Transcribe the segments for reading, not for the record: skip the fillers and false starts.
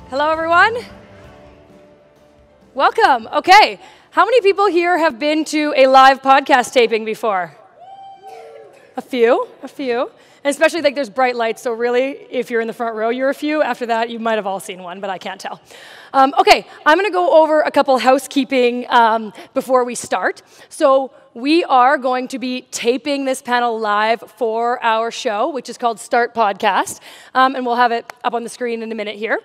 Hello, everyone. Welcome. Okay, how many people here have been to a live podcast taping before? A few. And especially like there's bright lights, so really, if you're in the front row, you're a few. After that, you might have all seen one, but I can't tell. Okay, I'm gonna go over a couple housekeeping before we start. So we are going to be taping this panel live for our show, which is called Start Podcast, and we'll have it up on the screen in a minute here.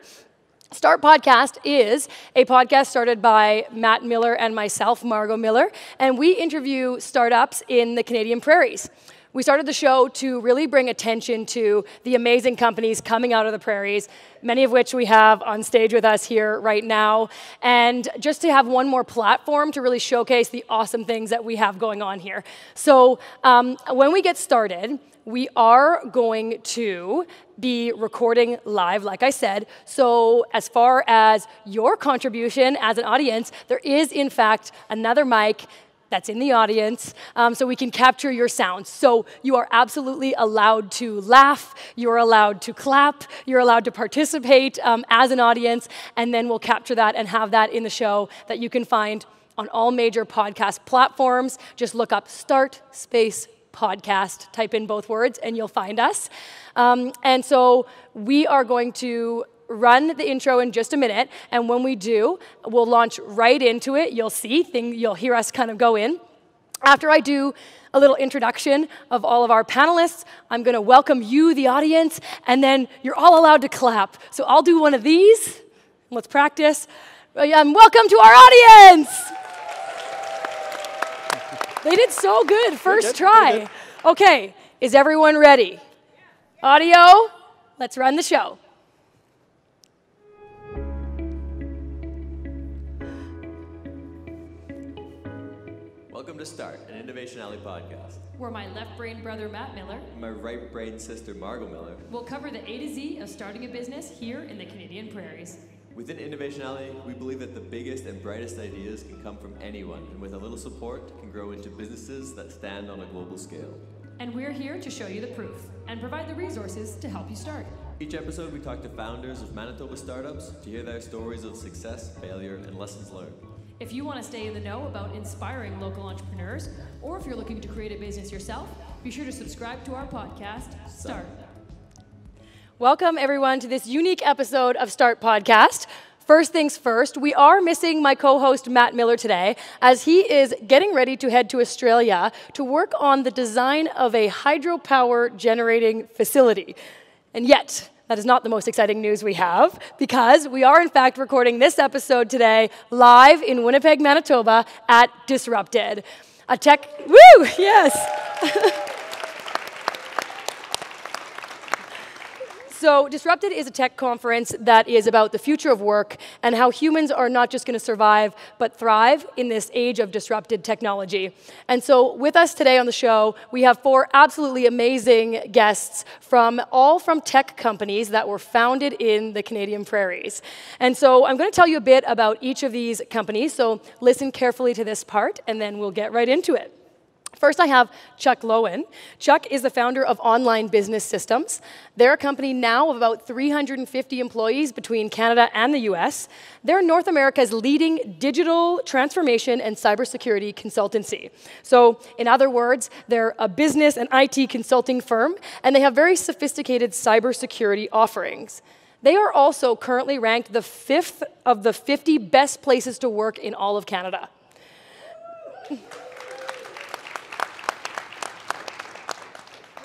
Start Podcast is a podcast started by Matt Miller and myself, Margaux Miller, and we interview startups in the Canadian Prairies. We started the show to really bring attention to the amazing companies coming out of the prairies, many of which we have on stage with us here right now, and just to have one more platform to really showcase the awesome things that we have going on here. So when we get started, we are going to be recording live, like I said. So as far as your contribution as an audience, there is, in fact, another mic that's in the audience, so we can capture your sounds. So you are absolutely allowed to laugh, you're allowed to clap, you're allowed to participate as an audience, and then we'll capture that and have that in the show that you can find on all major podcast platforms. Just look up Start Space Podcast, type in both words, and you'll find us. And so we are going to run the intro in just a minute, and when we do, we'll launch right into it. You'll hear us kind of go in. After I do a little introduction of all of our panelists, I'm going to welcome you, the audience, and then you're all allowed to clap. So I'll do one of these. Let's practice. Welcome to our audience. They did so good, first try. Okay, is everyone ready? Audio, let's run the show. Welcome to Start, an Innovation Alley podcast. Where my left-brain brother, Matt Miller, And my right-brain sister, Margaux Miller, will cover the A to Z of starting a business here in the Canadian Prairies. Within Innovation Alley, we believe that the biggest and brightest ideas can come from anyone, and with a little support, can grow into businesses that stand on a global scale. And we're here to show you the proof and provide the resources to help you start. Each episode, we talk to founders of Manitoba startups to hear their stories of success, failure, and lessons learned. If you want to stay in the know about inspiring local entrepreneurs, or if you're looking to create a business yourself, be sure to subscribe to our podcast, Start. Welcome, everyone, to this unique episode of Start Podcast. First things first, we are missing my co-host Matt Miller today, as he is getting ready to head to Australia to work on the design of a hydropower generating facility. And yet, that is not the most exciting news we have, because we are in fact recording this episode today live in Winnipeg, Manitoba at Disrupted. A tech, woo, yes. So Disrupted is a tech conference that is about the future of work and how humans are not just going to survive, but thrive in this age of disrupted technology. And so with us today on the show, we have 4 absolutely amazing guests from tech companies that were founded in the Canadian Prairies. And so I'm going to tell you a bit about each of these companies, so listen carefully to this part, and then we'll get right into it. First, I have Chuck Loewen. Chuck is the founder of Online Business Systems. They're a company now of about 350 employees between Canada and the US. They're North America's leading digital transformation and cybersecurity consultancy. So, in other words, they're a business and IT consulting firm, and they have very sophisticated cybersecurity offerings. They are also currently ranked the 5th of the 50 best places to work in all of Canada.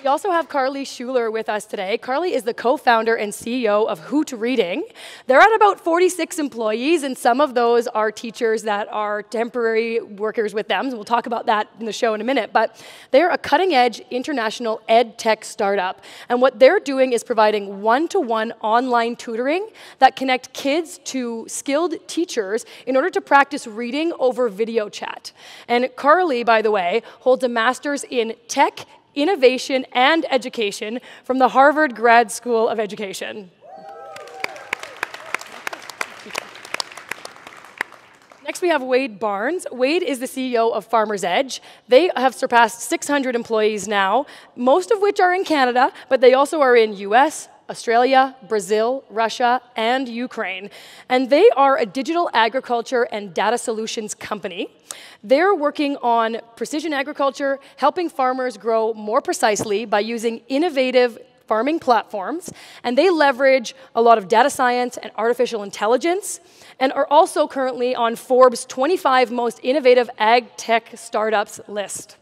We also have Carly Shuler with us today. Carly is the co-founder and CEO of Hoot Reading. They're at about 46 employees, and some of those are teachers that are temporary workers with them. We'll talk about that in the show in a minute. But they're a cutting-edge international ed tech startup. And what they're doing is providing one-to-one online tutoring that connect kids to skilled teachers in order to practice reading over video chat. And Carly, by the way, holds a master's in tech, innovation, and education from the Harvard Grad School of Education. Next, we have Wade Barnes. Wade is the CEO of Farmers Edge. They have surpassed 600 employees now, most of which are in Canada, but they also are in US, Australia, Brazil, Russia, and Ukraine. And they are a digital agriculture and data solutions company. They're working on precision agriculture, helping farmers grow more precisely by using innovative farming platforms, and they leverage a lot of data science and artificial intelligence, and are also currently on Forbes' 25 most innovative ag tech startups list.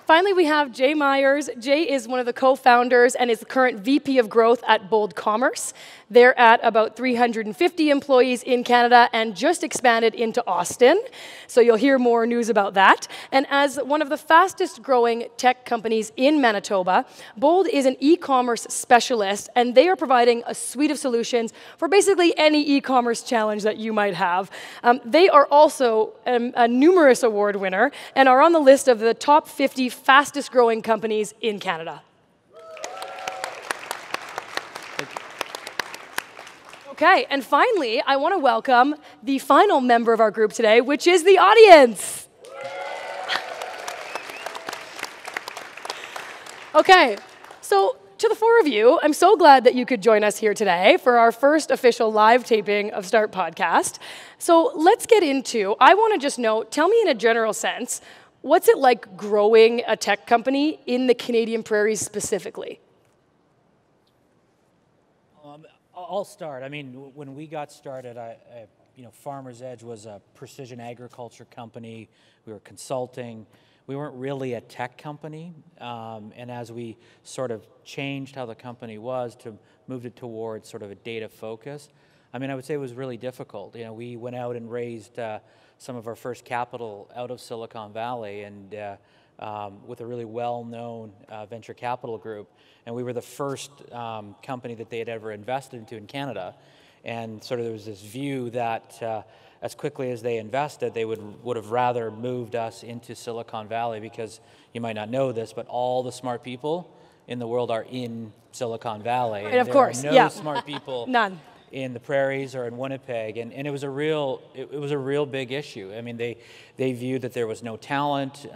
Finally, we have Jay Myers. Jay is one of the co-founders and is the current VP of Growth at Bold Commerce. They're at about 350 employees in Canada and just expanded into Austin. So you'll hear more news about that. And as one of the fastest growing tech companies in Manitoba, Bold is an e-commerce specialist, and they are providing a suite of solutions for basically any e-commerce challenge that you might have. They are also a numerous award winner and are on the list of the top 50 fastest growing companies in Canada. Okay, and finally, I want to welcome the final member of our group today, which is the audience. Okay, so to the four of you, I'm so glad that you could join us here today for our first official live taping of Start Podcast. So let's get into, I want to just know, tell me in a general sense, what's it like growing a tech company in the Canadian Prairies specifically? I'll start. I mean, when we got started, Farmers Edge was a precision agriculture company. We were consulting. We weren't really a tech company. And as we sort of changed how the company was to move it towards sort of a data focus, I mean, I would say it was really difficult. You know, we went out and raised some of our first capital out of Silicon Valley, and with a really well-known venture capital group. And we were the first company that they had ever invested into in Canada. And sort of there was this view that as quickly as they invested, they would have rather moved us into Silicon Valley, because you might not know this, but all the smart people in the world are in Silicon Valley. Right, of course, there are no smart people None. in the Prairies or in Winnipeg, and it was a real big issue. I mean, they viewed that there was no talent,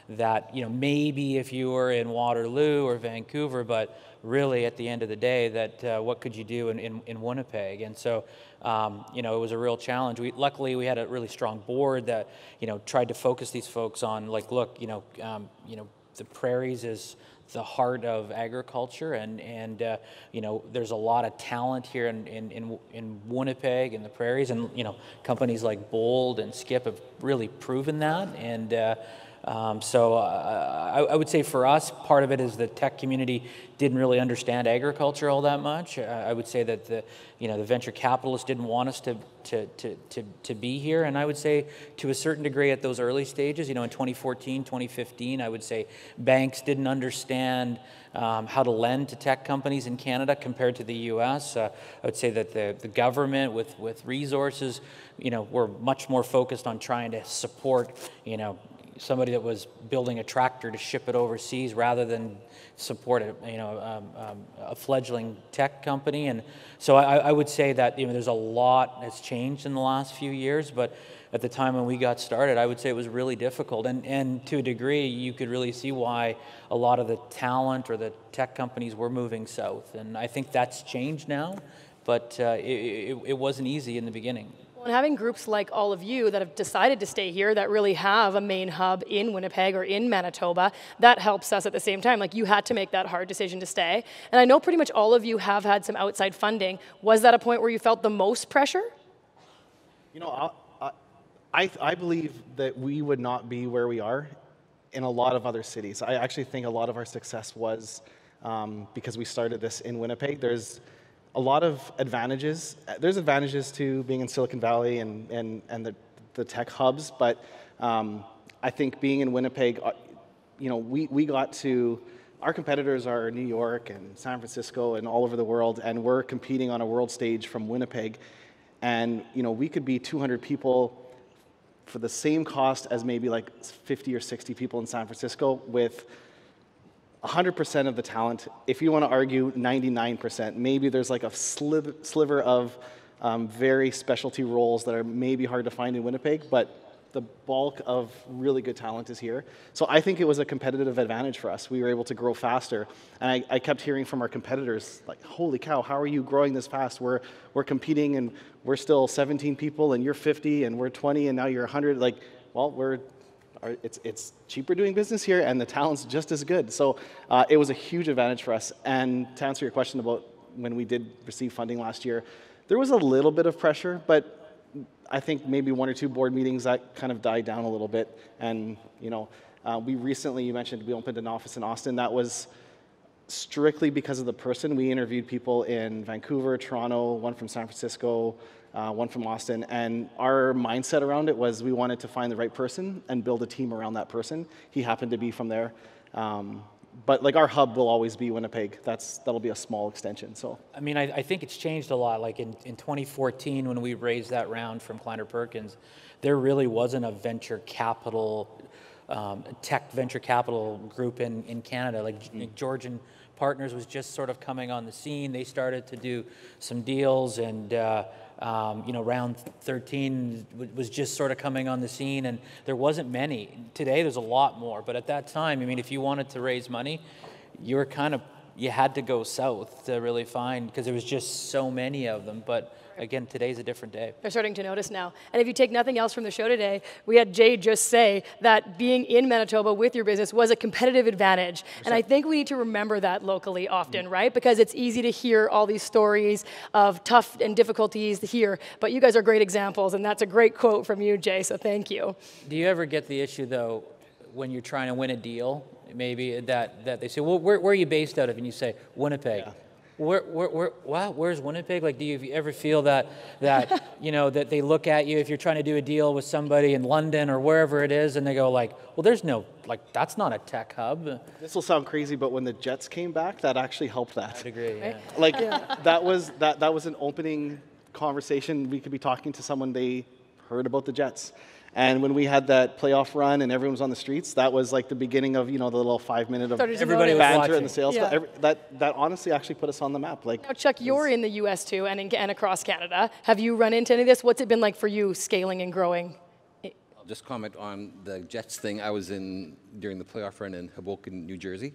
that maybe if you were in Waterloo or Vancouver, but really at the end of the day, that what could you do in Winnipeg? And so it was a real challenge. Luckily we had a really strong board that tried to focus these folks on, like, look, the Prairies is the heart of agriculture, and there's a lot of talent here in Winnipeg and the Prairies, and companies like Bold and Skip have really proven that. And so I would say for us, part of it is the tech community didn't really understand agriculture all that much. I would say that the venture capitalists didn't want us to be here, and I would say to a certain degree at those early stages, in 2014, 2015, I would say banks didn't understand how to lend to tech companies in Canada compared to the U.S. I would say that the government with resources, were much more focused on trying to support, somebody that was building a tractor to ship it overseas rather than support a fledgling tech company. And so I would say that there's a lot has changed in the last few years, but at the time when we got started, I would say it was really difficult. And to a degree, you could really see why a lot of the talent or the tech companies were moving south. And I think that's changed now, but it wasn't easy in the beginning. And having groups like all of you that have decided to stay here, that really have a main hub in Winnipeg or in Manitoba, that helps us at the same time. Like, you had to make that hard decision to stay. And I know pretty much all of you have had some outside funding. Was that a point where you felt the most pressure? I believe that we would not be where we are in a lot of other cities. I actually think a lot of our success was because we started this in Winnipeg. There's a lot of advantages. There's advantages to being in Silicon Valley and the tech hubs, but I think being in Winnipeg, we got to, our competitors are New York and San Francisco and all over the world, and we're competing on a world stage from Winnipeg, and we could be 200 people for the same cost as maybe like 50 or 60 people in San Francisco with 100% of the talent. If you want to argue 99%, maybe there's like a sliver of very specialty roles that are maybe hard to find in Winnipeg, but the bulk of really good talent is here. So I think it was a competitive advantage for us. We were able to grow faster. And I kept hearing from our competitors, like, holy cow, how are you growing this fast? We're competing and we're still 17 people and you're 50 and we're 20 and now you're 100. Like, well, it's cheaper doing business here and the talent's just as good. So it was a huge advantage for us. And to answer your question about when we did receive funding last year, there was a little bit of pressure, but I think maybe 1 or 2 board meetings that kind of died down a little bit. And, we recently, you mentioned we opened an office in Austin. That was strictly because of the person. We interviewed people in Vancouver, Toronto, one from San Francisco, one from Austin. And our mindset around it was we wanted to find the right person and build a team around that person. He happened to be from there. But like our hub will always be Winnipeg. That'll be a small extension. So I mean, I think it's changed a lot. Like in 2014, when we raised that round from Kleiner Perkins, there really wasn't a venture capital, tech venture capital group in Canada. Like Georgian Partners was just sort of coming on the scene. They started to do some deals, and round 13 was just sort of coming on the scene, and there wasn't many. Today, there's a lot more, but at that time, I mean, if you wanted to raise money, you had to go south to really find, because there was just so many of them. But again, today's a different day. They're starting to notice now. And if you take nothing else from the show today, we had Jay just say that being in Manitoba with your business was a competitive advantage. And I think we need to remember that locally often, right? Because it's easy to hear all these stories of tough and difficulties here, but you guys are great examples, and that's a great quote from you, Jay, so thank you. Do you ever get the issue, though, when you're trying to win a deal, maybe that they say, well, where are you based out of? And you say, Winnipeg. Yeah. Where's Winnipeg? Like, do you ever feel that that they look at you if you're trying to do a deal with somebody in London or wherever it is, and they go like, well, there's no, like, that's not a tech hub. This will sound crazy, but when the Jets came back, that actually helped that. I'd agree. Yeah. Like that was an opening conversation. We could be talking to someone, they heard about the Jets. And when we had that playoff run and everyone was on the streets, that was like the beginning of, the little 5 minute of everybody banter in the sales. Yeah. That honestly actually put us on the map. Like, now, Chuck, you're in the U.S. too, and across Canada. Have you run into any of this? What's it been like for you scaling and growing? I'll just comment on the Jets thing. I was during the playoff run in Hoboken, New Jersey,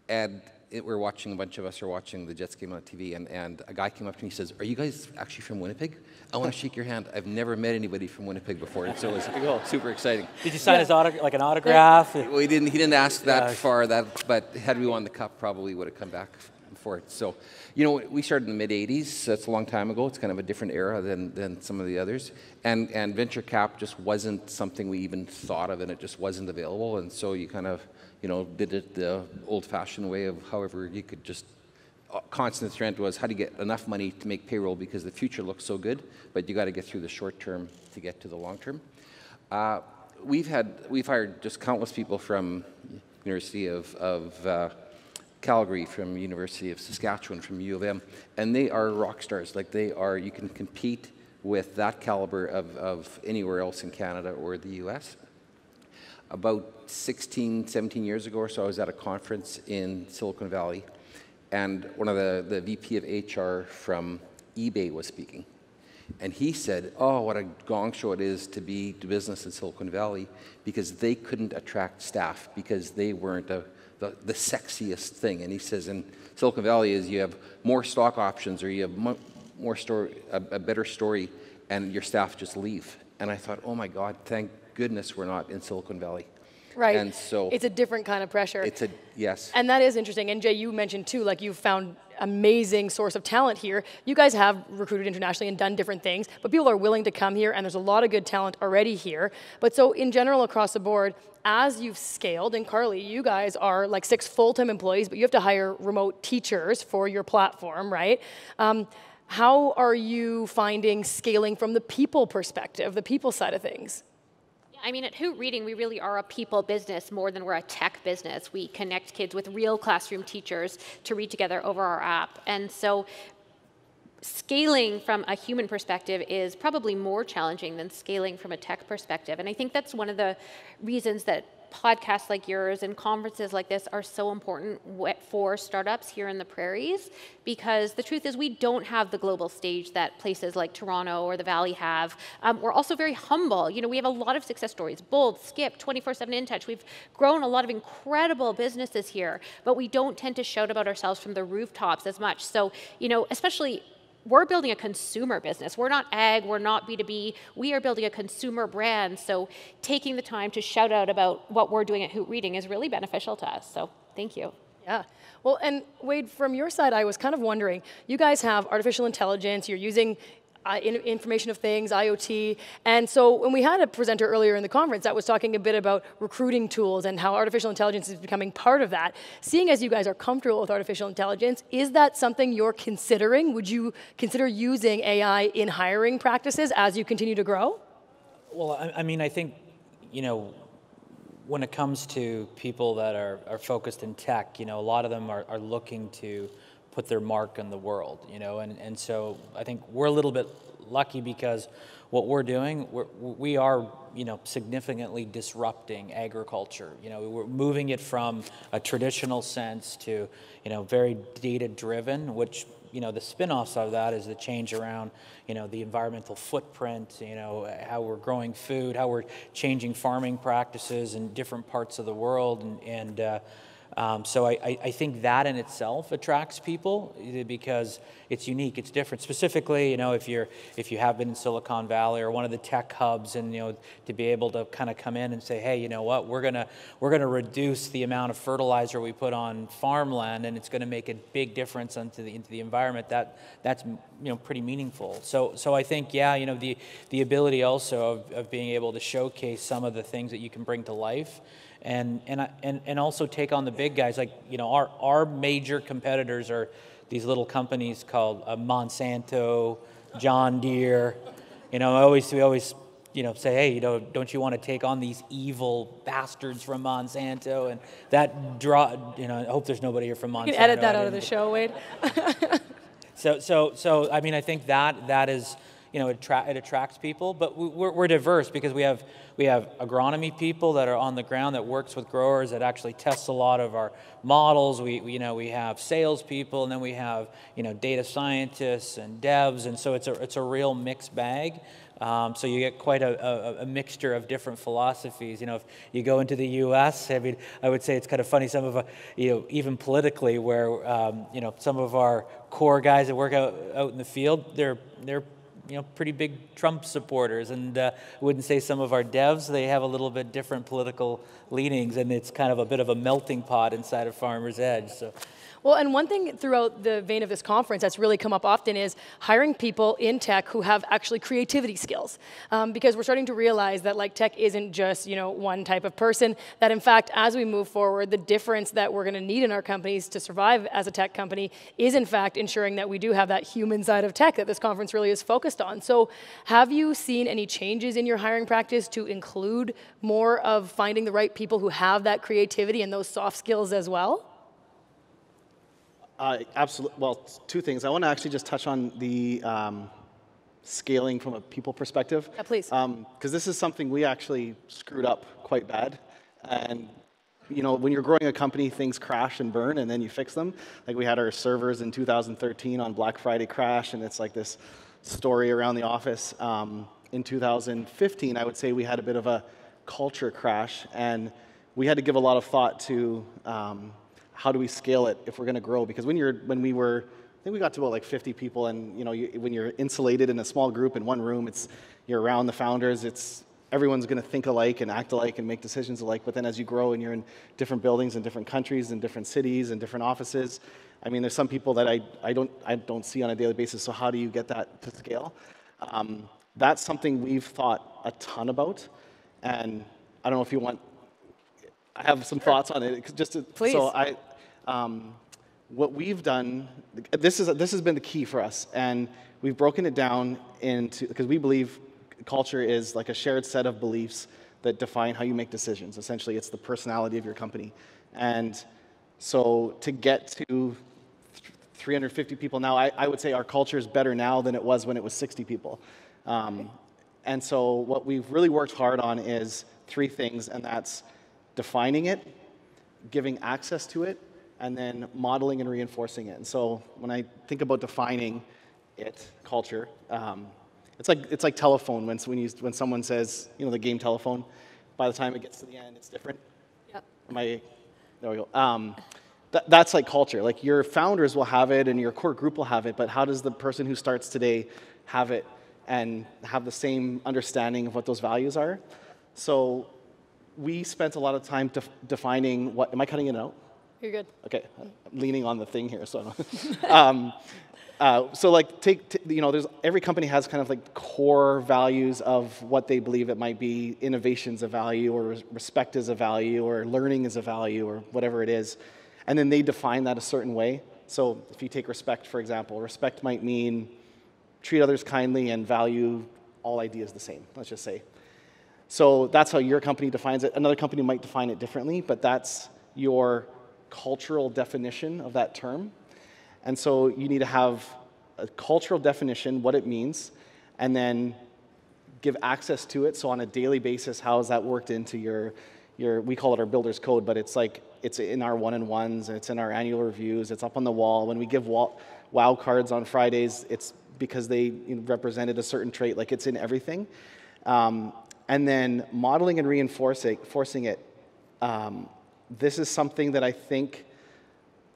and a bunch of us are watching the Jets game on TV, and a guy came up to me and says, "Are you guys actually from Winnipeg? I want to shake your hand. I've never met anybody from Winnipeg before," and so it was super exciting. Did you sign his an autograph? Well, he didn't ask that far, but had we won the cup, probably would have come back for it. So, we started in the mid-'80s. That's a long time ago. It's kind of a different era than some of the others. And venture cap just wasn't something we even thought of, and it just wasn't available. And so you kind of, did it the old-fashioned way of however you could just, constant trend was how to get enough money to make payroll because the future looks so good, but you got to get through the short term to get to the long term. We've hired just countless people from University of Calgary, from University of Saskatchewan, from U of M, and they are rock stars. Like you can compete with that caliber of anywhere else in Canada or the US. About 16, 17 years ago or so, I was at a conference in Silicon Valley, and one of the VP of HR from eBay was speaking. And he said, oh, what a gong show it is to be do business in Silicon Valley, because they couldn't attract staff because they weren't the sexiest thing. And he says in Silicon Valley is you have more stock options or you have a better story, and your staff just leave. And I thought, oh my God, thank goodness we're not in Silicon Valley. Right. And so it's a different kind of pressure. Yes. And that is interesting. And Jay, you mentioned too, like you've found amazing source of talent here. You guys have recruited internationally and done different things, but people are willing to come here, and there's a lot of good talent already here. But so in general, across the board, as you've scaled, and Carly, you guys are like 6 full-time employees, but you have to hire remote teachers for your platform, right? How are you finding scaling from the people perspective, the people side of things? I mean, at Hoot Reading, we really are a people business more than we're a tech business. We connect kids with real classroom teachers to read together over our app. And so scaling from a human perspective is probably more challenging than scaling from a tech perspective. And I think that's one of the reasons that podcasts like yours and conferences like this are so important for startups here in the Prairies, because the truth is we don't have the global stage that places like Toronto or the Valley have. We're also very humble. You know, we have a lot of success stories. Bold, Skip, 24/7 InTouch. We've grown a lot of incredible businesses here, but we don't tend to shout about ourselves from the rooftops as much. So, you know, especially we're building a consumer business. We're not ag, we're not B2B. We are building a consumer brand. So taking the time to shout out about what we're doing at Hoot Reading is really beneficial to us. So thank you. Yeah. Well, and Wade, from your side, I was kind of wondering, you guys have artificial intelligence, you're using information of things, IoT, and so when we had a presenter earlier in the conference that was talking a bit about recruiting tools and how artificial intelligence is becoming part of that, seeing as you guys are comfortable with artificial intelligence, is that something you're considering? Would you consider using AI in hiring practices as you continue to grow? Well, I mean, I think, you know, when it comes to people that are focused in tech, you know, a lot of them are looking to put their mark in the world, you know, and so I think we're a little bit lucky because what we're doing, we are, you know, significantly disrupting agriculture. You know, we're moving it from a traditional sense to, you know, very data-driven, which, you know, the spin-offs of that is the change around, you know, the environmental footprint, you know, how we're growing food, how we're changing farming practices in different parts of the world, so I think that in itself attracts people because it's unique, it's different. Specifically, you know, if you have been in Silicon Valley or one of the tech hubs, and you know, to be able to kind of come in and say, hey, you know what, we're gonna reduce the amount of fertilizer we put on farmland, and it's going to make a big difference into the environment. That's you know, pretty meaningful. So I think, yeah, you know, the ability also of being able to showcase some of the things that you can bring to life. And also take on the big guys. Like, you know, our major competitors are these little companies called Monsanto, John Deere. You know, we always you know, say, hey, you know, don't you want to take on these evil bastards from Monsanto? And that you know, I hope there's nobody here from Monsanto. You can edit that out of the show, Wade. So I mean, I think that is, you know, it attracts people, but we're diverse because we have agronomy people that are on the ground that works with growers that actually tests a lot of our models. We have salespeople, and then we have, you know, data scientists and devs, and so it's a real mixed bag. So you get quite a mixture of different philosophies. You know, if you go into the U.S., I mean, I would say it's kind of funny. Some of, you know, even politically, where you know, some of our core guys that work out in the field, they're you know, pretty big Trump supporters, and I wouldn't say some of our devs, they have a little bit different political leanings, and it's kind of a bit of a melting pot inside of Farmers Edge. So. Well, and one thing throughout the vein of this conference that's really come up often is hiring people in tech who have actually creativity skills. Because we're starting to realize that like tech isn't just, you know, one type of person, that in fact, as we move forward, the difference that we're gonna need in our companies to survive as a tech company is in fact ensuring that we do have that human side of tech that this conference really is focused on. So have you seen any changes in your hiring practice to include more of finding the right people who have that creativity and those soft skills as well? Absolutely. Well, two things. I want to actually just touch on the scaling from a people perspective. Yeah, please. Because this is something we actually screwed up quite bad. And, you know, when you're growing a company, things crash and burn, and then you fix them. Like we had our servers in 2013 on Black Friday crash, and it's like this story around the office. In 2015, I would say we had a bit of a culture crash, and we had to give a lot of thought to how do we scale it if we're going to grow? Because I think we got to about like 50 people, and you know, when you're insulated in a small group in one room, you're around the founders. Everyone's going to think alike and act alike and make decisions alike. But then as you grow and you're in different buildings in different countries and different cities and different offices, I mean, there's some people that I don't see on a daily basis. So how do you get that to scale? That's something we've thought a ton about, and I don't know if you want. I have some thoughts on it. Please. So what we've done, this has been the key for us, and we've broken it down into, because we believe culture is like a shared set of beliefs that define how you make decisions. Essentially, it's the personality of your company. And so to get to 350 people now, I would say our culture is better now than it was when it was 60 people. And so what we've really worked hard on is three things, and that's defining it, giving access to it, and then modeling and reinforcing it. And so when I think about defining it, culture, it's like telephone when someone says, you know, the game telephone, by the time it gets to the end, it's different. Yep. There we go. That's like culture. Like your founders will have it and your core group will have it, but how does the person who starts today have it and have the same understanding of what those values are? So we spent a lot of time defining what, am I cutting it out? You're good. Okay, I'm leaning on the thing here, so. So like you know, every company has kind of like core values of what they believe it might be. Innovation's a value, or respect is a value, or learning is a value, or whatever it is. And then they define that a certain way. So if you take respect, for example, respect might mean treat others kindly and value all ideas the same, let's just say. So that's how your company defines it. Another company might define it differently, but that's your cultural definition of that term. And so you need to have a cultural definition, what it means, and then give access to it. So on a daily basis, how is that worked into your we call it our builder's code, but it's like, it's in our one-on-ones, it's in our annual reviews, it's up on the wall. When we give wow cards on Fridays, it's because they represented a certain trait, like it's in everything. And then modeling and reinforcing it. This is something that I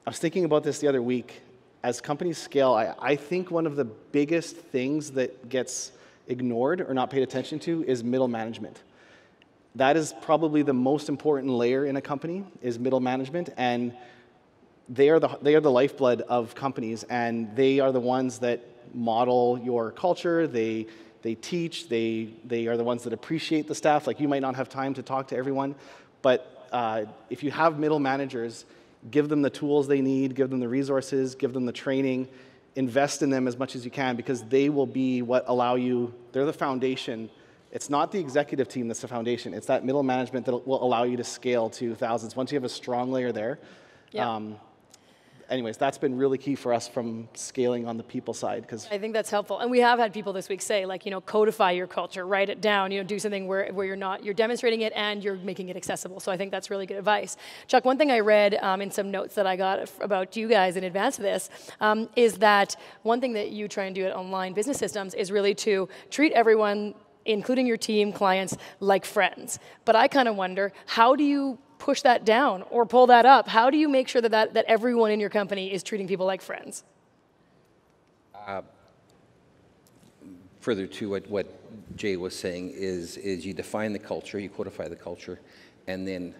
was thinking about this the other week. As companies scale, I think one of the biggest things that gets ignored or not paid attention to is middle management. That is probably the most important layer in a company, is middle management, and they are the lifeblood of companies, and they are the ones that model your culture. They teach. They are the ones that appreciate the staff. Like, you might not have time to talk to everyone, but if you have middle managers, give them the tools they need, give them the resources, give them the training, invest in them as much as you can, because they will be what allow you. They're the foundation. It's not the executive team that's the foundation. It's that middle management that will allow you to scale to thousands. Once you have a strong layer there. Yeah. Anyways, that's been really key for us from scaling on the people side. Because I think that's helpful. And we have had people this week say, like, codify your culture, write it down, do something where you're demonstrating it and you're making it accessible. So I think that's really good advice. Chuck, one thing I read in some notes that I got about you guys in advance of this is that one thing that you try and do at Online Business Systems is really to treat everyone, including your team, clients, like friends. But I kind of wonder, how do you push that down or pull that up? How do you make sure that everyone in your company is treating people like friends? Further to what Jay was saying is you define the culture, you codify the culture, and then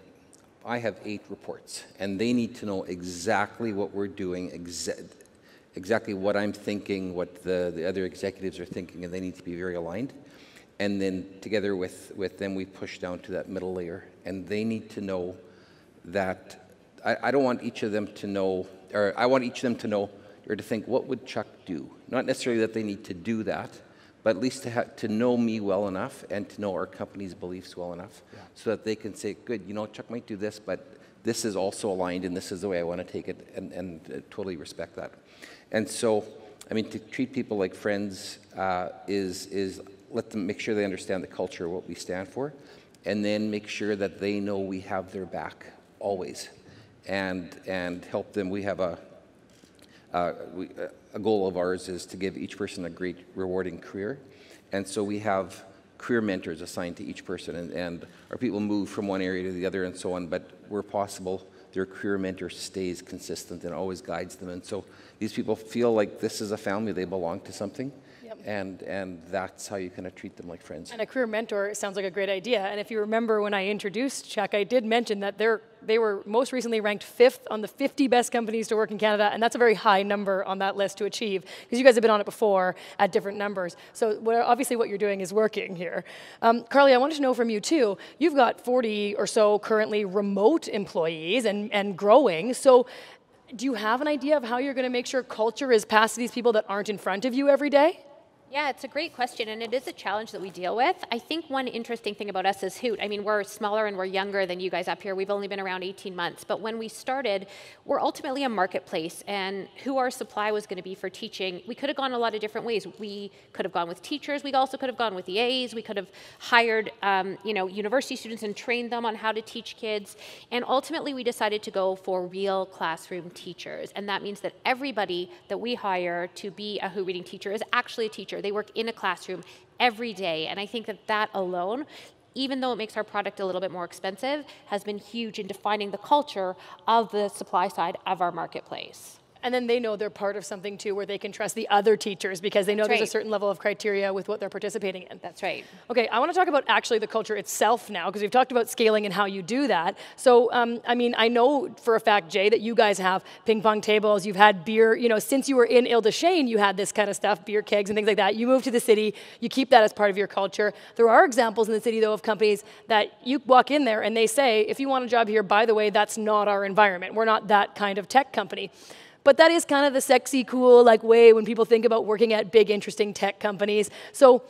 I have 8 reports, and they need to know exactly what we're doing, exactly what I'm thinking, what the other executives are thinking, and they need to be very aligned. And then together with them, we push down to that middle layer. And they need to know that, I don't want each of them to know, or I want each of them to know, or to think, what would Chuck do? Not necessarily that they need to do that, but at least to know me well enough and to know our company's beliefs well enough, so that they can say, good, Chuck might do this, but this is also aligned and this is the way I want to take it, and totally respect that. And so, to treat people like friends is let them make sure they understand the culture, what we stand for, and then make sure that they know we have their back always, and help them. We have a goal of ours is to give each person a great, rewarding career, and so we have career mentors assigned to each person, and our people move from one area to the other and so on, but where possible, their career mentor stays consistent and always guides them, and so these people feel like this is a family, they belong to something. And that's how you kind of treat them like friends. And a career mentor sounds like a great idea. And if you remember when I introduced Chuck, I did mention that they were most recently ranked 5th on the 50 best companies to work in Canada, and that's a very high number on that list to achieve, because you guys have been on it before at different numbers. So obviously what you're doing is working here. Carly, I wanted to know from you too, you've got 40 or so currently remote employees and growing. So do you have an idea of how you're going to make sure culture is passed to these people that aren't in front of you every day? Yeah, it's a great question, and it is a challenge that we deal with. I think one interesting thing about us is Hoot. I mean, we're smaller and we're younger than you guys up here. We've only been around 18 months, but when we started, we're ultimately a marketplace, and who our supply was going to be for teaching, we could have gone a lot of different ways. We could have gone with teachers. We also could have gone with EAs. We could have hired, university students and trained them on how to teach kids, and ultimately we decided to go for real classroom teachers, and that means that everybody that we hire to be a Hoot reading teacher is actually a teacher. They work in a classroom every day, and I think that alone, even though it makes our product a little bit more expensive, has been huge in defining the culture of the supply side of our marketplace. And then they know they're part of something too where they can trust the other teachers because they know there's a certain level of criteria with what they're participating in. That's right. Okay, I want to talk about actually the culture itself now because we've talked about scaling and how you do that. So, I know for a fact, Jay, that you guys have ping pong tables, you've had beer, since you were in Ile-des-Chênes, you had this kind of stuff, beer kegs and things like that. You moved to the city, you keep that as part of your culture. There are examples in the city, though, of companies that you walk in there and they say, if you want a job here, by the way, that's not our environment. We're not that kind of tech company. But that is kind of the sexy, cool way when people think about working at big, interesting tech companies. So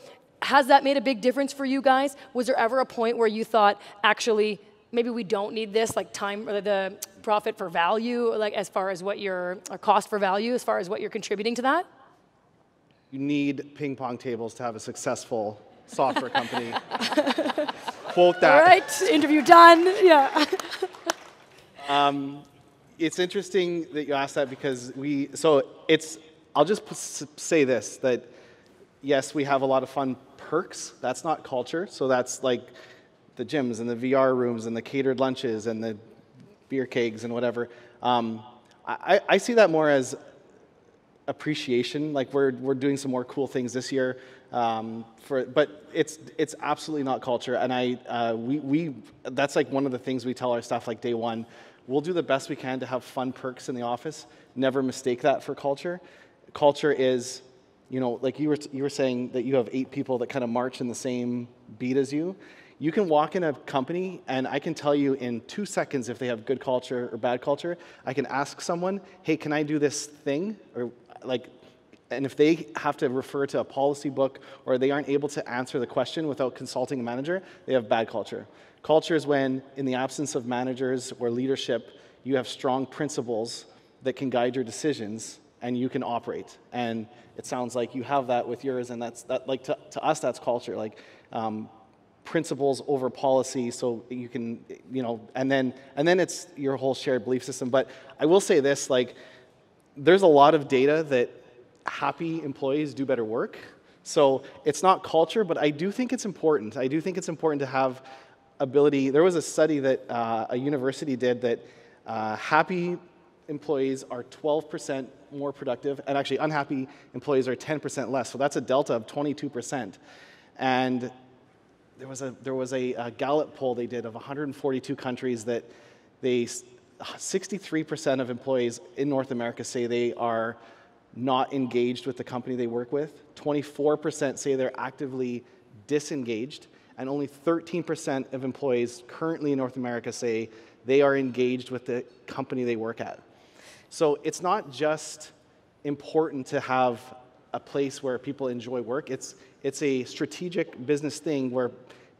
has that made a big difference for you guys? Was there ever a point where you thought, actually, maybe we don't need this, time, or the profit for value, as far as what or cost for value, as far as what you're contributing to that? You need ping pong tables to have a successful software company. Quote that. All right, interview done, yeah. It's interesting that you asked that because I'll just say this, that yes, we have a lot of fun perks. That's not culture. So that's like the gyms and the VR rooms and the catered lunches and the beer kegs and whatever. I see that more as appreciation. We're doing some more cool things this year. But it's absolutely not culture. And that's one of the things we tell our staff day one. We'll do the best we can to have fun perks in the office. Never mistake that for culture. Culture is, like you were saying that you have 8 people that kind of march in the same beat as you. You can walk in a company and I can tell you in 2 seconds if they have good culture or bad culture. I can ask someone, hey, can I do this thing? And if they have to refer to a policy book or they aren't able to answer the question without consulting a manager, they have bad culture. Culture is when, in the absence of managers or leadership, you have strong principles that can guide your decisions and you can operate. And it sounds like you have that with yours, and to us, that's culture. Principles over policy, so you can, and then it's your whole shared belief system. But I will say this, there's a lot of data that happy employees do better work. So it's not culture, but I do think it's important. I do think it's important to have ability. There was a study that a university did that happy employees are 12% more productive, and actually unhappy employees are 10% less. So that's a delta of 22%. And there was a Gallup poll they did of 142 countries that 63% of employees in North America say they are not engaged with the company they work with. 24% say they're actively disengaged. And only 13% of employees currently in North America say they are engaged with the company they work at. So it's not just important to have a place where people enjoy work. It's a strategic business thing where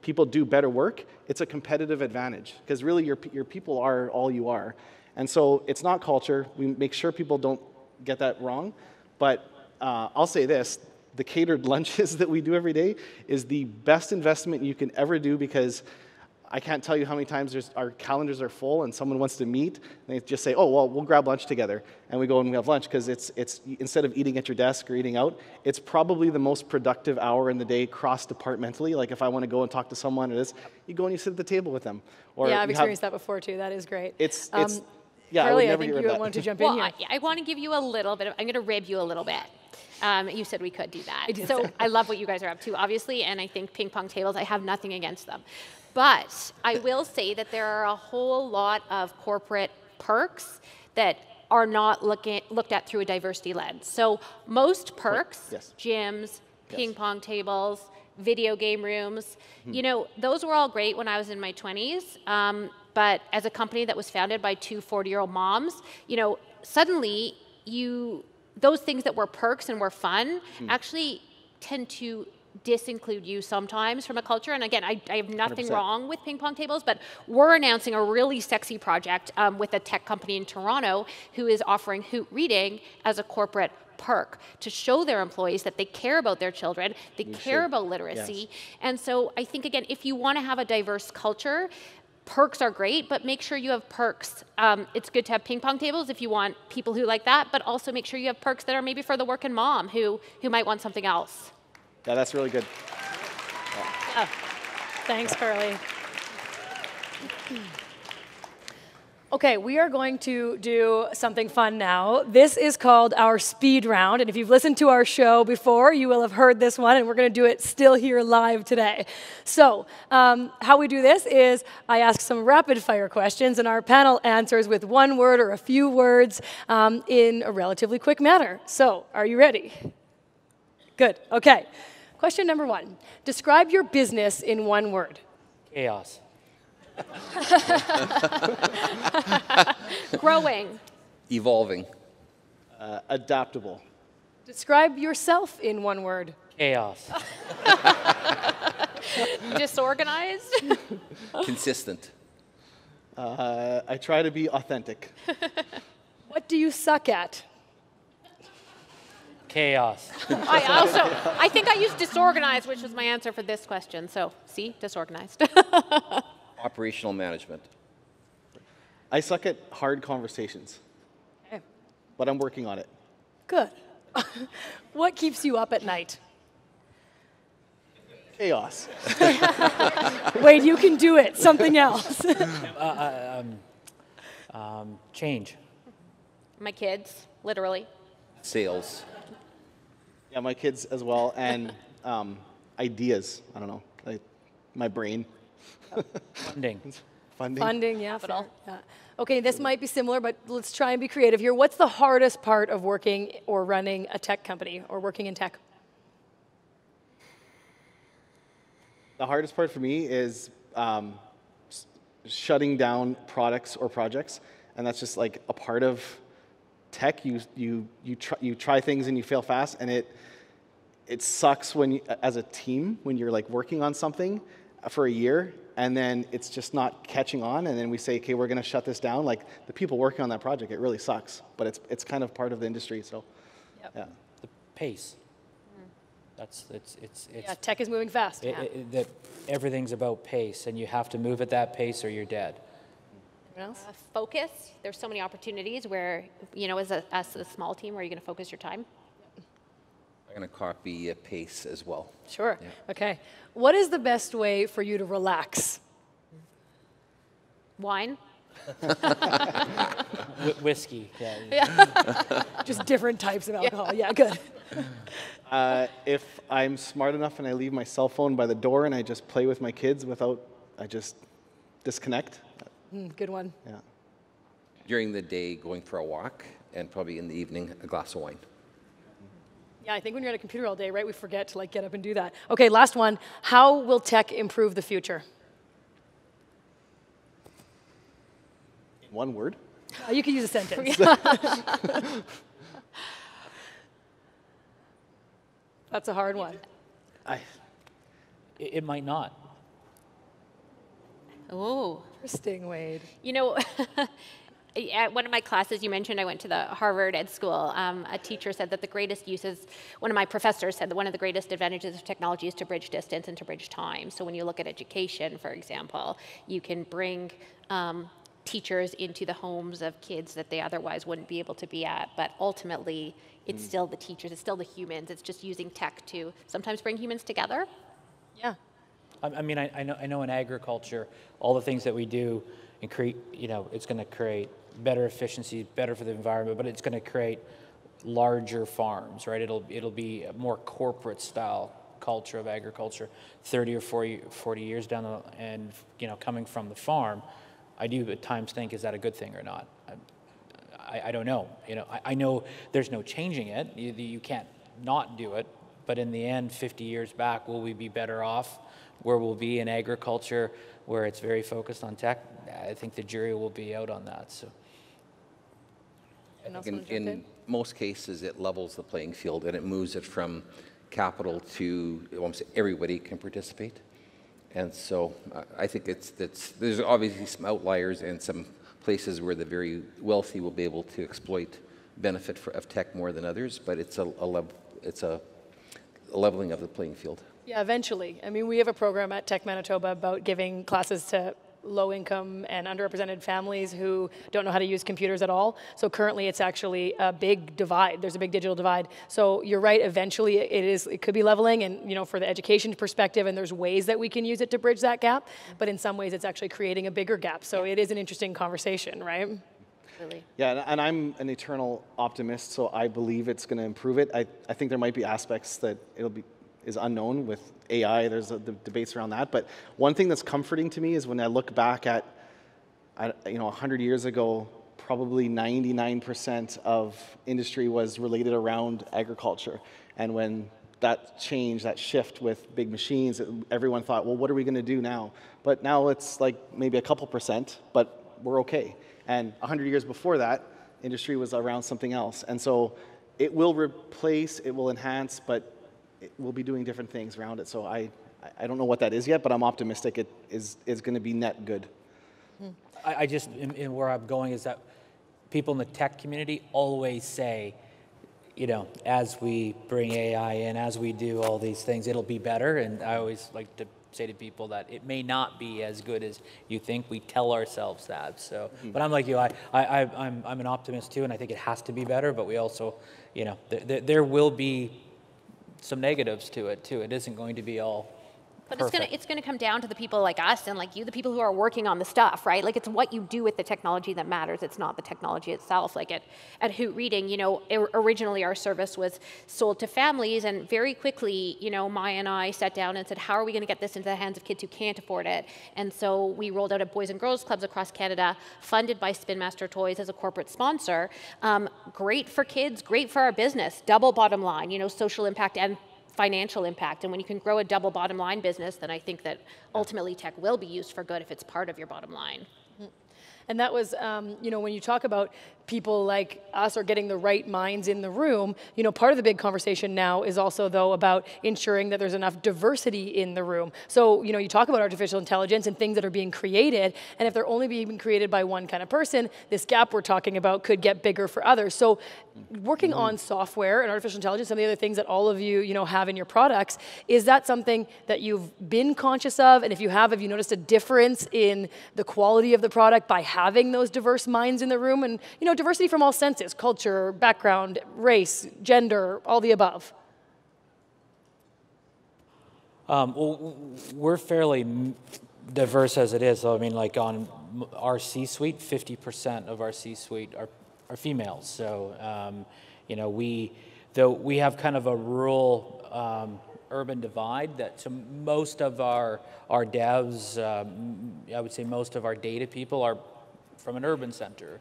people do better work. It's a competitive advantage because really your people are all you are. And so it's not culture. We make sure people don't get that wrong. But I'll say this. The catered lunches that we do every day is the best investment you can ever do because I can't tell you how many times our calendars are full and someone wants to meet and they just say, oh, well, we'll grab lunch together. And we go and we have lunch because it's instead of eating at your desk or eating out, it's probably the most productive hour in the day cross-departmentally. If I want to go and talk to someone, you go and you sit at the table with them. Or yeah, I've experienced that before too. That is great. Yeah, Carly, I think you wanted to jump in here. I want to give you a little bit I'm going to rib you a little bit. You said we could do that. So I love what you guys are up to, obviously, and I think ping pong tables, I have nothing against them. But I will say that there are a whole lot of corporate perks that are not looked at through a diversity lens. So most perks, gyms, ping pong tables, video game rooms, those were all great when I was in my 20s. But as a company that was founded by 2 40-year-old moms, suddenly those things that were perks and were fun actually tend to disinclude you sometimes from a culture. And again, I have nothing 100%. wrong with ping pong tables, but we're announcing a really sexy project with a tech company in Toronto who is offering Hoot reading as a corporate perk to show their employees that they care about their children, they care about literacy. Yes. And so I think, again, if you want to have a diverse culture, perks are great, but make sure you have perks. It's good to have ping pong tables if you want people who like that, but also make sure you have perks that are maybe for the working mom who might want something else. Yeah, that's really good. Yeah. Thanks, Carly. Okay, we are going to do something fun now. This is called our speed round, and if you've listened to our show before, you will have heard this one, and we're going to do it still here live today. So, how we do this is I ask some rapid fire questions, and our panel answers with one word or a few words in a relatively quick manner. So, are you ready? Good, okay. Question number 1. Describe your business in one word. Chaos. Growing. Evolving. Adaptable. Describe yourself in one word. Chaos. Disorganized. Consistent. I try to be authentic. What do you suck at? Chaos. I think I used disorganized, which was my answer for this question. So, see, disorganized. Operational management. I suck at hard conversations, Okay. but I'm working on it. Good. What keeps you up at night? Chaos. Wait, you can do it. Something else. Change. My kids, literally. Sales. Yeah, my kids as well, and ideas. I don't know, like my brain. Funding. Funding. Funding, yeah. Fair. Yeah. Okay, this might be similar, but let's try and be creative here. What's the hardest part of working or running a tech company or working in tech? The hardest part for me is shutting down products or projects, and that's just like a part of tech. You try things and you fail fast, and it sucks when you, as a team, when you're like working on something for a year and then it's just not catching on, and then we say, okay, we're going to shut this down. Like the people working on that project, it really sucks, but it's kind of part of the industry. So, yeah. The pace. That's it's Yeah, tech is moving fast. that everything's about pace, and you have to move at that pace or you're dead. Anyone else? Focus. There's so many opportunities where, you know, as a small team, where are you going to focus your time? I'm going to copy pace as well. Sure. Yeah. Okay. What is the best way for you to relax? Wine. Whiskey. Yeah. Just different types of alcohol. Yeah, good. If I'm smart enough and I leave my cell phone by the door and I just play with my kids I just disconnect. Good one. Yeah. During the day, going for a walk, and probably in the evening, a glass of wine. Yeah, I think when you're at a computer all day, right, we forget to like get up and do that. Okay, last one. How will tech improve the future? One word? You can use a sentence. That's a hard one. It might not. Oh. Interesting, Wade. You know, at one of my classes, you mentioned I went to the Harvard Ed School. A teacher said that the greatest uses, one of my professors said that one of the greatest advantages of technology is to bridge distance and to bridge time. So when you look at education, for example, you can bring teachers into the homes of kids that they otherwise wouldn't be able to be at. But ultimately, it's still the teachers, it's still the humans. It's just using tech to sometimes bring humans together. Yeah. I mean, I know in agriculture, all the things that we do and create, you know, it's going to create better efficiency, better for the environment, but it's going to create larger farms, right? It'll be a more corporate style culture of agriculture 30 or 40 years down the, and, you know, coming from the farm, I do at times think, is that a good thing or not? I don't know. You know, I know there's no changing it. You can't not do it. But in the end, 50 years back, will we be better off where we'll be in agriculture, where it's very focused on tech? I think the jury will be out on that. So, In most cases, it levels the playing field and it moves it from capital to almost everybody can participate. And so I think there's obviously some outliers and some places where the very wealthy will be able to exploit benefit of tech more than others, but it's a leveling of the playing field. Yeah, eventually. I mean, we have a program at Tech Manitoba about giving classes to low-income and underrepresented families who don't know how to use computers at all. So currently it's actually a big divide. There's a big digital divide. So you're right, eventually it could be leveling, and you know, for the education perspective, and there's ways that we can use it to bridge that gap, but in some ways it's actually creating a bigger gap. So it is an interesting conversation, right? Really. Yeah, and I'm an eternal optimist, so I believe it's going to improve it. I think there might be aspects that is unknown with AI. There's the debates around that. But one thing that's comforting to me is when I look back at, 100 years ago, probably 99% of industry was related around agriculture. And when that change, that shift with big machines, everyone thought, well, what are we going to do now? But now it's like maybe a couple percent, but we're okay. And 100 years before that, industry was around something else. And so it will replace, it will enhance, but we'll be doing different things around it. So I don't know what that is yet, but I'm optimistic it is going to be net good. I just, in where I'm going is that people in the tech community always say, as we bring AI in, as we do all these things, it'll be better. And I always like to say to people that it may not be as good as you think. We tell ourselves that. So, but I'm like you, I'm an optimist too, and I think it has to be better. But we also, there will be some negatives to it too. It isn't going to be all But perfect. it's gonna come down to the people like us and like you, the people who are working on the stuff, right? Like it's what you do with the technology that matters. It's not the technology itself. Like at Hoot Reading, originally our service was sold to families, and very quickly, Maya and I sat down and said, how are we gonna get this into the hands of kids who can't afford it? And so we rolled out at Boys and Girls Clubs across Canada, funded by Spin Master Toys as a corporate sponsor. Great for kids, great for our business, double bottom line, social impact and financial impact. And when you can grow a double bottom line business, then I think that ultimately tech will be used for good if it's part of your bottom line. And that was, when you talk about people like us or getting the right minds in the room, part of the big conversation now is also, though, about ensuring that there's enough diversity in the room. So, you talk about artificial intelligence and things that are being created, and if they're only being created by one kind of person, this gap we're talking about could get bigger for others. So working on software and artificial intelligence, some of the other things that all of you, have in your products, is that something that you've been conscious of? And if you have you noticed a difference in the quality of the product by having those diverse minds in the room? And, diversity from all senses, culture, background, race, gender, all the above. Well, we're fairly diverse as it is. So, I mean, like on our C-suite, 50% of our C-suite are females. So, we have kind of a rural urban divide that so most of our devs, I would say most of our data people are from an urban center.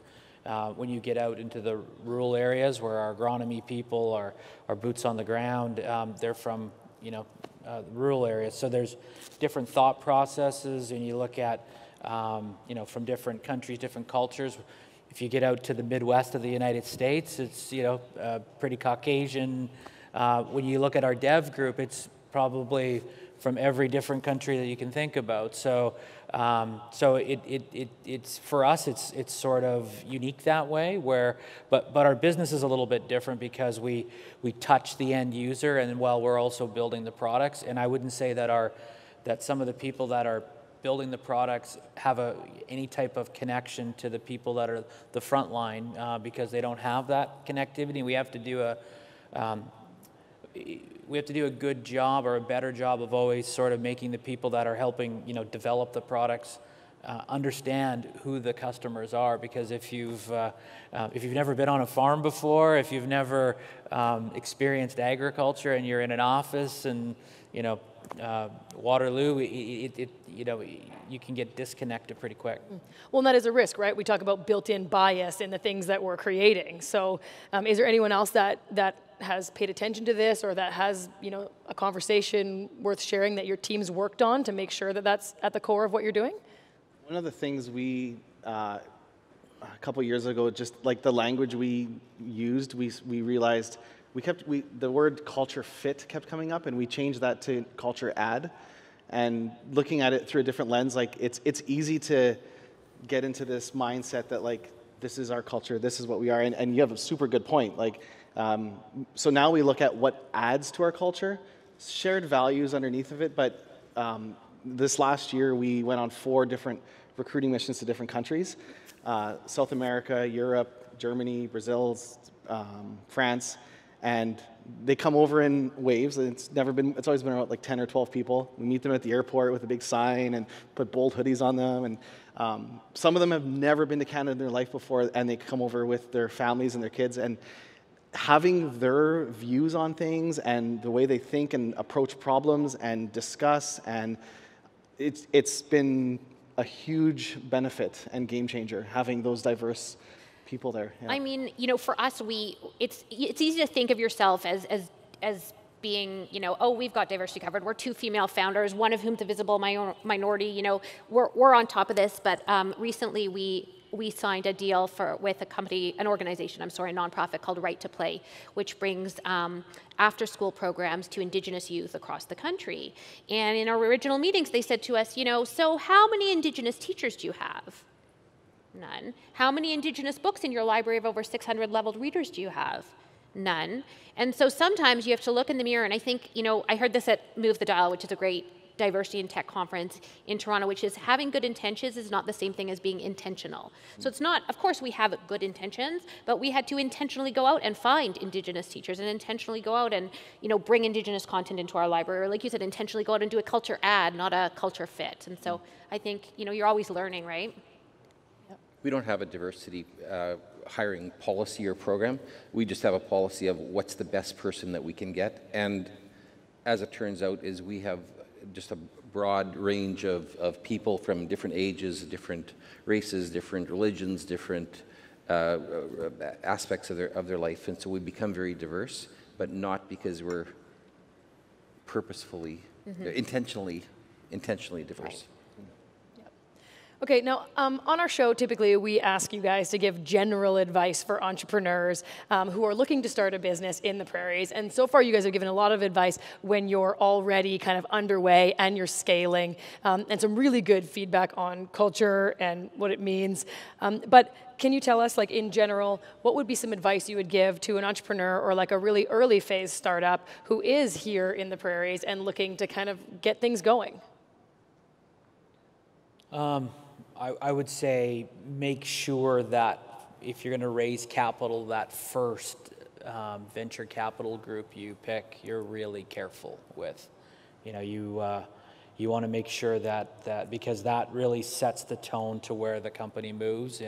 When you get out into the rural areas where our agronomy people are boots on the ground, they're from rural areas. So there's different thought processes, and you look at from different countries, different cultures. If you get out to the Midwest of the United States, it's pretty Caucasian. When you look at our dev group, it's probably from every different country that you can think about. So, it's for us, it's sort of unique that way. But our business is a little bit different because we touch the end user, and while we're also building the products. And I wouldn't say that some of the people that are building the products have any type of connection to the people that are the front line because they don't have that connectivity. We have to do a good job or a better job of always sort of making the people that are helping develop the products understand who the customers are. Because if you've never been on a farm before, if you've never experienced agriculture, and you're in an office and Waterloo, you can get disconnected pretty quick. Well, and that is a risk, right? We talk about built-in bias in the things that we're creating. So is there anyone else that has paid attention to this, or that has a conversation worth sharing that your team's worked on to make sure that that's at the core of what you're doing? One of the things we, a couple years ago, just like the language we used, we realized the word culture fit kept coming up, and we changed that to culture add. And looking at it through a different lens, like it's easy to get into this mindset that like this is our culture, this is what we are, and you have a super good point. Like, so now we look at what adds to our culture, shared values underneath of it. But this last year we went on 4 different recruiting missions to different countries: South America, Europe, Germany, Brazil, France, and they come over in waves. It's always been about like 10 or 12 people. We meet them at the airport with a big sign and put bold hoodies on them. And some of them have never been to Canada in their life before, and they come over with their families and their kids. And having their views on things and the way they think and approach problems and discuss, and it's been a huge benefit and game changer having those diverse people there. Yeah. I mean, for us, it's easy to think of yourself as being, oh, we've got diversity covered. We're 2 female founders, one of whom's a visible minority. We're on top of this. But recently, we signed a deal with a nonprofit called Right to Play, which brings after-school programs to Indigenous youth across the country. And in our original meetings, they said to us, so how many Indigenous teachers do you have? None. How many Indigenous books in your library of over 600 leveled readers do you have? None. And so sometimes you have to look in the mirror, and I think, I heard this at Move the Dial, which is a great diversity and tech conference in Toronto, which is having good intentions is not the same thing as being intentional. So it's not, of course we have good intentions, but we had to intentionally go out and find Indigenous teachers and intentionally go out and, bring Indigenous content into our library, or like you said, intentionally go out and do a culture add, not a culture fit. And so I think, you're always learning, right? We don't have a diversity hiring policy or program. We just have a policy of what's the best person that we can get. And as it turns out, is we have just a broad range of people from different ages, different races, different religions, different aspects of their life. And so we become very diverse, but not because we're purposefully, intentionally diverse. Right. Okay, now on our show, typically we ask you guys to give general advice for entrepreneurs who are looking to start a business in the Prairies. And so far, you guys have given a lot of advice when you're already kind of underway and you're scaling, and some really good feedback on culture and what it means. But can you tell us, like in general, what would be some advice you would give to an entrepreneur or like a really early phase startup who is here in the Prairies and looking to kind of get things going? I would say make sure that if you're going to raise capital, that first venture capital group you pick, you're really careful with. You want to make sure that because that really sets the tone to where the company moves.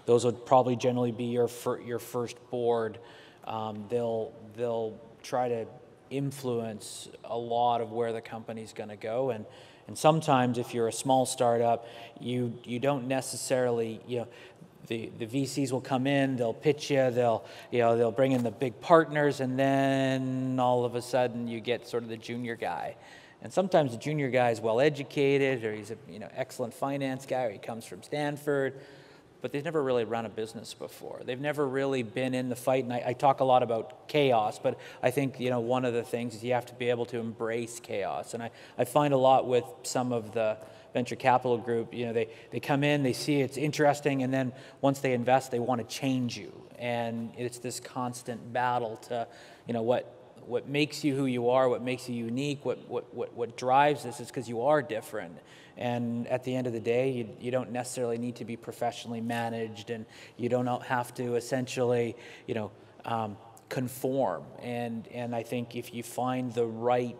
Those would probably generally be your first board. They'll try to influence a lot of where the company's going to go. And sometimes if you're a small startup, you don't necessarily, the VCs will come in, they'll pitch you, they'll bring in the big partners, and then all of a sudden you get sort of the junior guy. And sometimes the junior guy is well educated, or he's a excellent finance guy, or he comes from Stanford, but they've never really run a business before. They've never really been in the fight, and I talk a lot about chaos, but I think one of the things is you have to be able to embrace chaos. And I find a lot with some of the venture capital group, they come in, they see it's interesting, and then once they invest, they want to change you. And it's this constant battle to, what makes you who you are, what makes you unique, what drives this is because you are different. And at the end of the day, you don't necessarily need to be professionally managed, and you don't have to essentially, conform. And I think if you find the right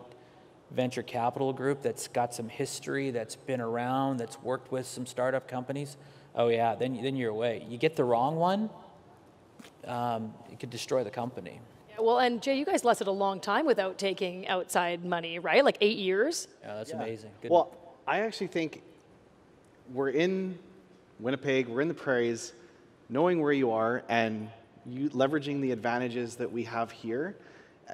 venture capital group that's got some history, that's been around, that's worked with some startup companies, then you're away. You get the wrong one, it could destroy the company. Well, and Jay, you guys lasted a long time without taking outside money, right? Like 8 years? Yeah, that's amazing. Good. Well, I actually think we're in Winnipeg, we're in the Prairies, knowing where you are and you leveraging the advantages that we have here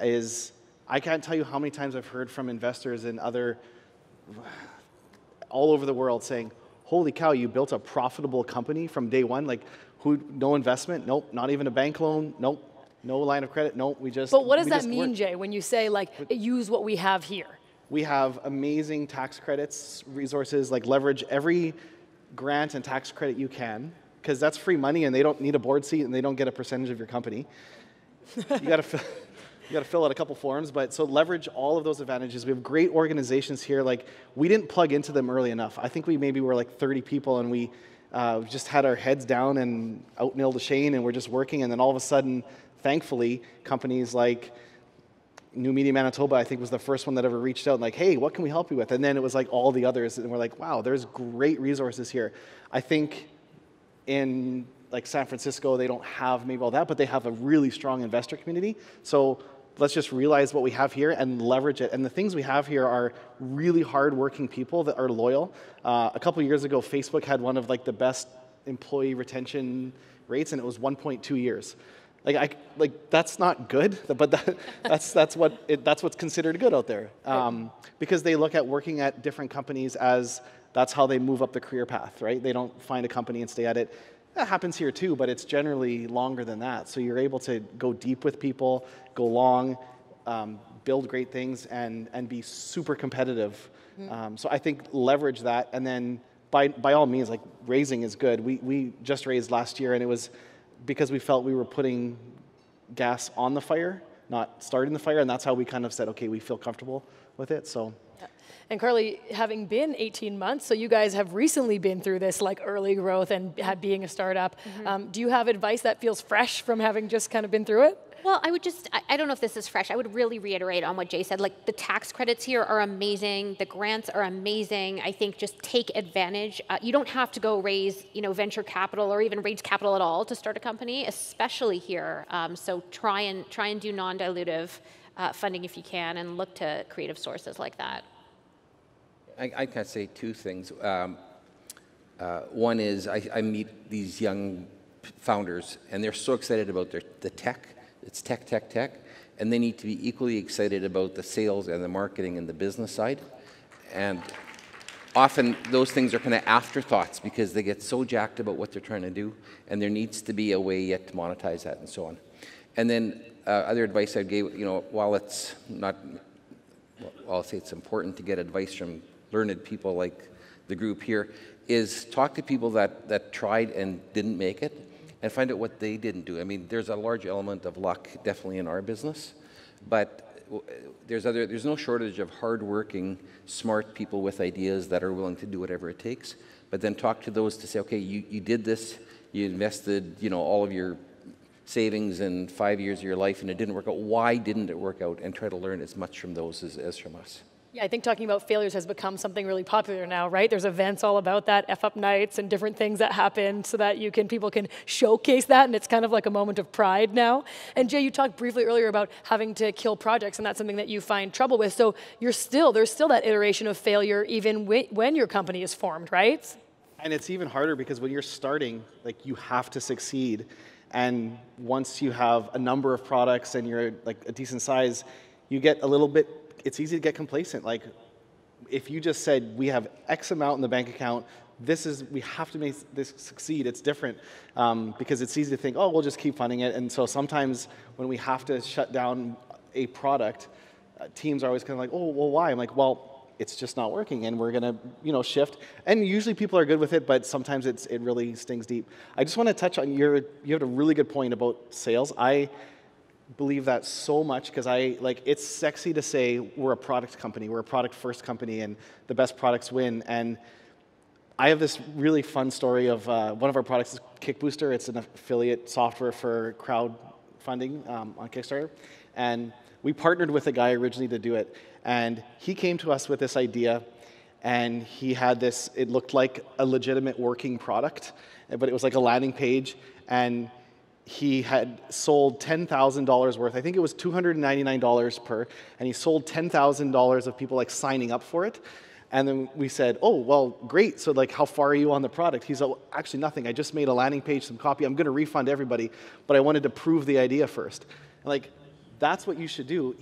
is, I can't tell you how many times I've heard from investors and all over the world saying, holy cow, you built a profitable company from day one, like no investment, nope, not even a bank loan, nope. No line of credit. No, we just. But what does we that just mean, work. Jay, when you say, like, use what we have here? We have amazing tax credits, resources, like leverage every grant and tax credit you can, because that's free money and they don't need a board seat and they don't get a percentage of your company. You got to fill out a couple forms, but so leverage all of those advantages. We have great organizations here. Like, we didn't plug into them early enough. I think we maybe were like 30 people and we just had our heads down and out nailed the Shane and we're just working. And then all of a sudden, thankfully, companies like New Media Manitoba, I think, was the first one that ever reached out and like, hey, what can we help you with? And then it was like all the others, and we're like, wow, there's great resources here. I think in like San Francisco, they don't have maybe all that, but they have a really strong investor community. So let's just realize what we have here and leverage it. And the things we have here are really hardworking people that are loyal. A couple of years ago, Facebook had one of like the best employee retention rates, and it was 1.2 years. Like that's not good, but that's what's considered good out there, because they look at working at different companies as that's how they move up the career path, right? They don't find a company and stay at it. That happens here too, but it's generally longer than that. So you're able to go deep with people, go long, build great things, and be super competitive. So I think leverage that, and then by all means, like, raising is good. We just raised last year, and it was because we felt we were putting gas on the fire, not starting the fire, and that's how we kind of said, okay, we feel comfortable with it. So. And Carly, having been 18 months, so you guys have recently been through this like early growth and being a startup. Do you have advice that feels fresh from having just kind of been through it? Well, I would just, I don't know if this is fresh. I would really reiterate on what Jay said. Like, the tax credits here are amazing. The grants are amazing. I think just take advantage. You don't have to go raise, venture capital or even raise capital at all to start a company, especially here. So try and do non-dilutive funding if you can, and look to creative sources like that. I can say two things. One is I meet these young founders, and they're so excited about the tech. It's tech, and they need to be equally excited about the sales and the marketing and the business side. And often those things are kind of afterthoughts because they get so jacked about what they're trying to do, and there needs to be a way yet to monetize that and so on. And then other advice I gave, while it's not, well, I'll say it's important to get advice from learned people like the group here, is talk to people that tried and didn't make it, and find out what they didn't do. I mean, there's a large element of luck definitely in our business, but there's no shortage of hardworking, smart people with ideas that are willing to do whatever it takes. But then talk to those to say, okay, you did this, you invested, all of your savings in 5 years of your life, and it didn't work out. Why didn't it work out? And try to learn as much from those as from us. Yeah, I think talking about failures has become something really popular now, right? There's events all about that, F-up nights and different things that happen so that people can showcase that, and it's kind of like a moment of pride now. And Jay, you talked briefly earlier about having to kill projects, and that's something that you find trouble with. So there's still that iteration of failure even when your company is formed, right? And it's even harder because when you're starting, like, you have to succeed. And once you have a number of products and you're like a decent size, you get a little bit, it's easy to get complacent. Like, if you just said, we have X amount in the bank account, we have to make this succeed, it's different, because it's easy to think, oh, we'll just keep funding it. And so sometimes when we have to shut down a product, teams are always kind of like, oh, well, why? I'm like, well, it's just not working, and we're going to, shift. And usually people are good with it, but sometimes it really stings deep. I just want to touch on you had a really good point about sales. I believe that so much because it's sexy to say we're a product company, we're a product first company, and the best products win. And I have this really fun story of one of our products is Kick Booster. It's an affiliate software for crowdfunding on Kickstarter. And we partnered with a guy originally to do it. And he came to us with this idea, and he had this, it looked like a legitimate working product, but it was like a landing page, and he had sold $10,000 worth. I think it was $299 per, and he sold $10,000 of people signing up for it. And then we said, oh, well, great. So how far are you on the product? He's like, actually nothing. I just made a landing page, some copy. I'm going to refund everybody, but I wanted to prove the idea first. And that's what you should do.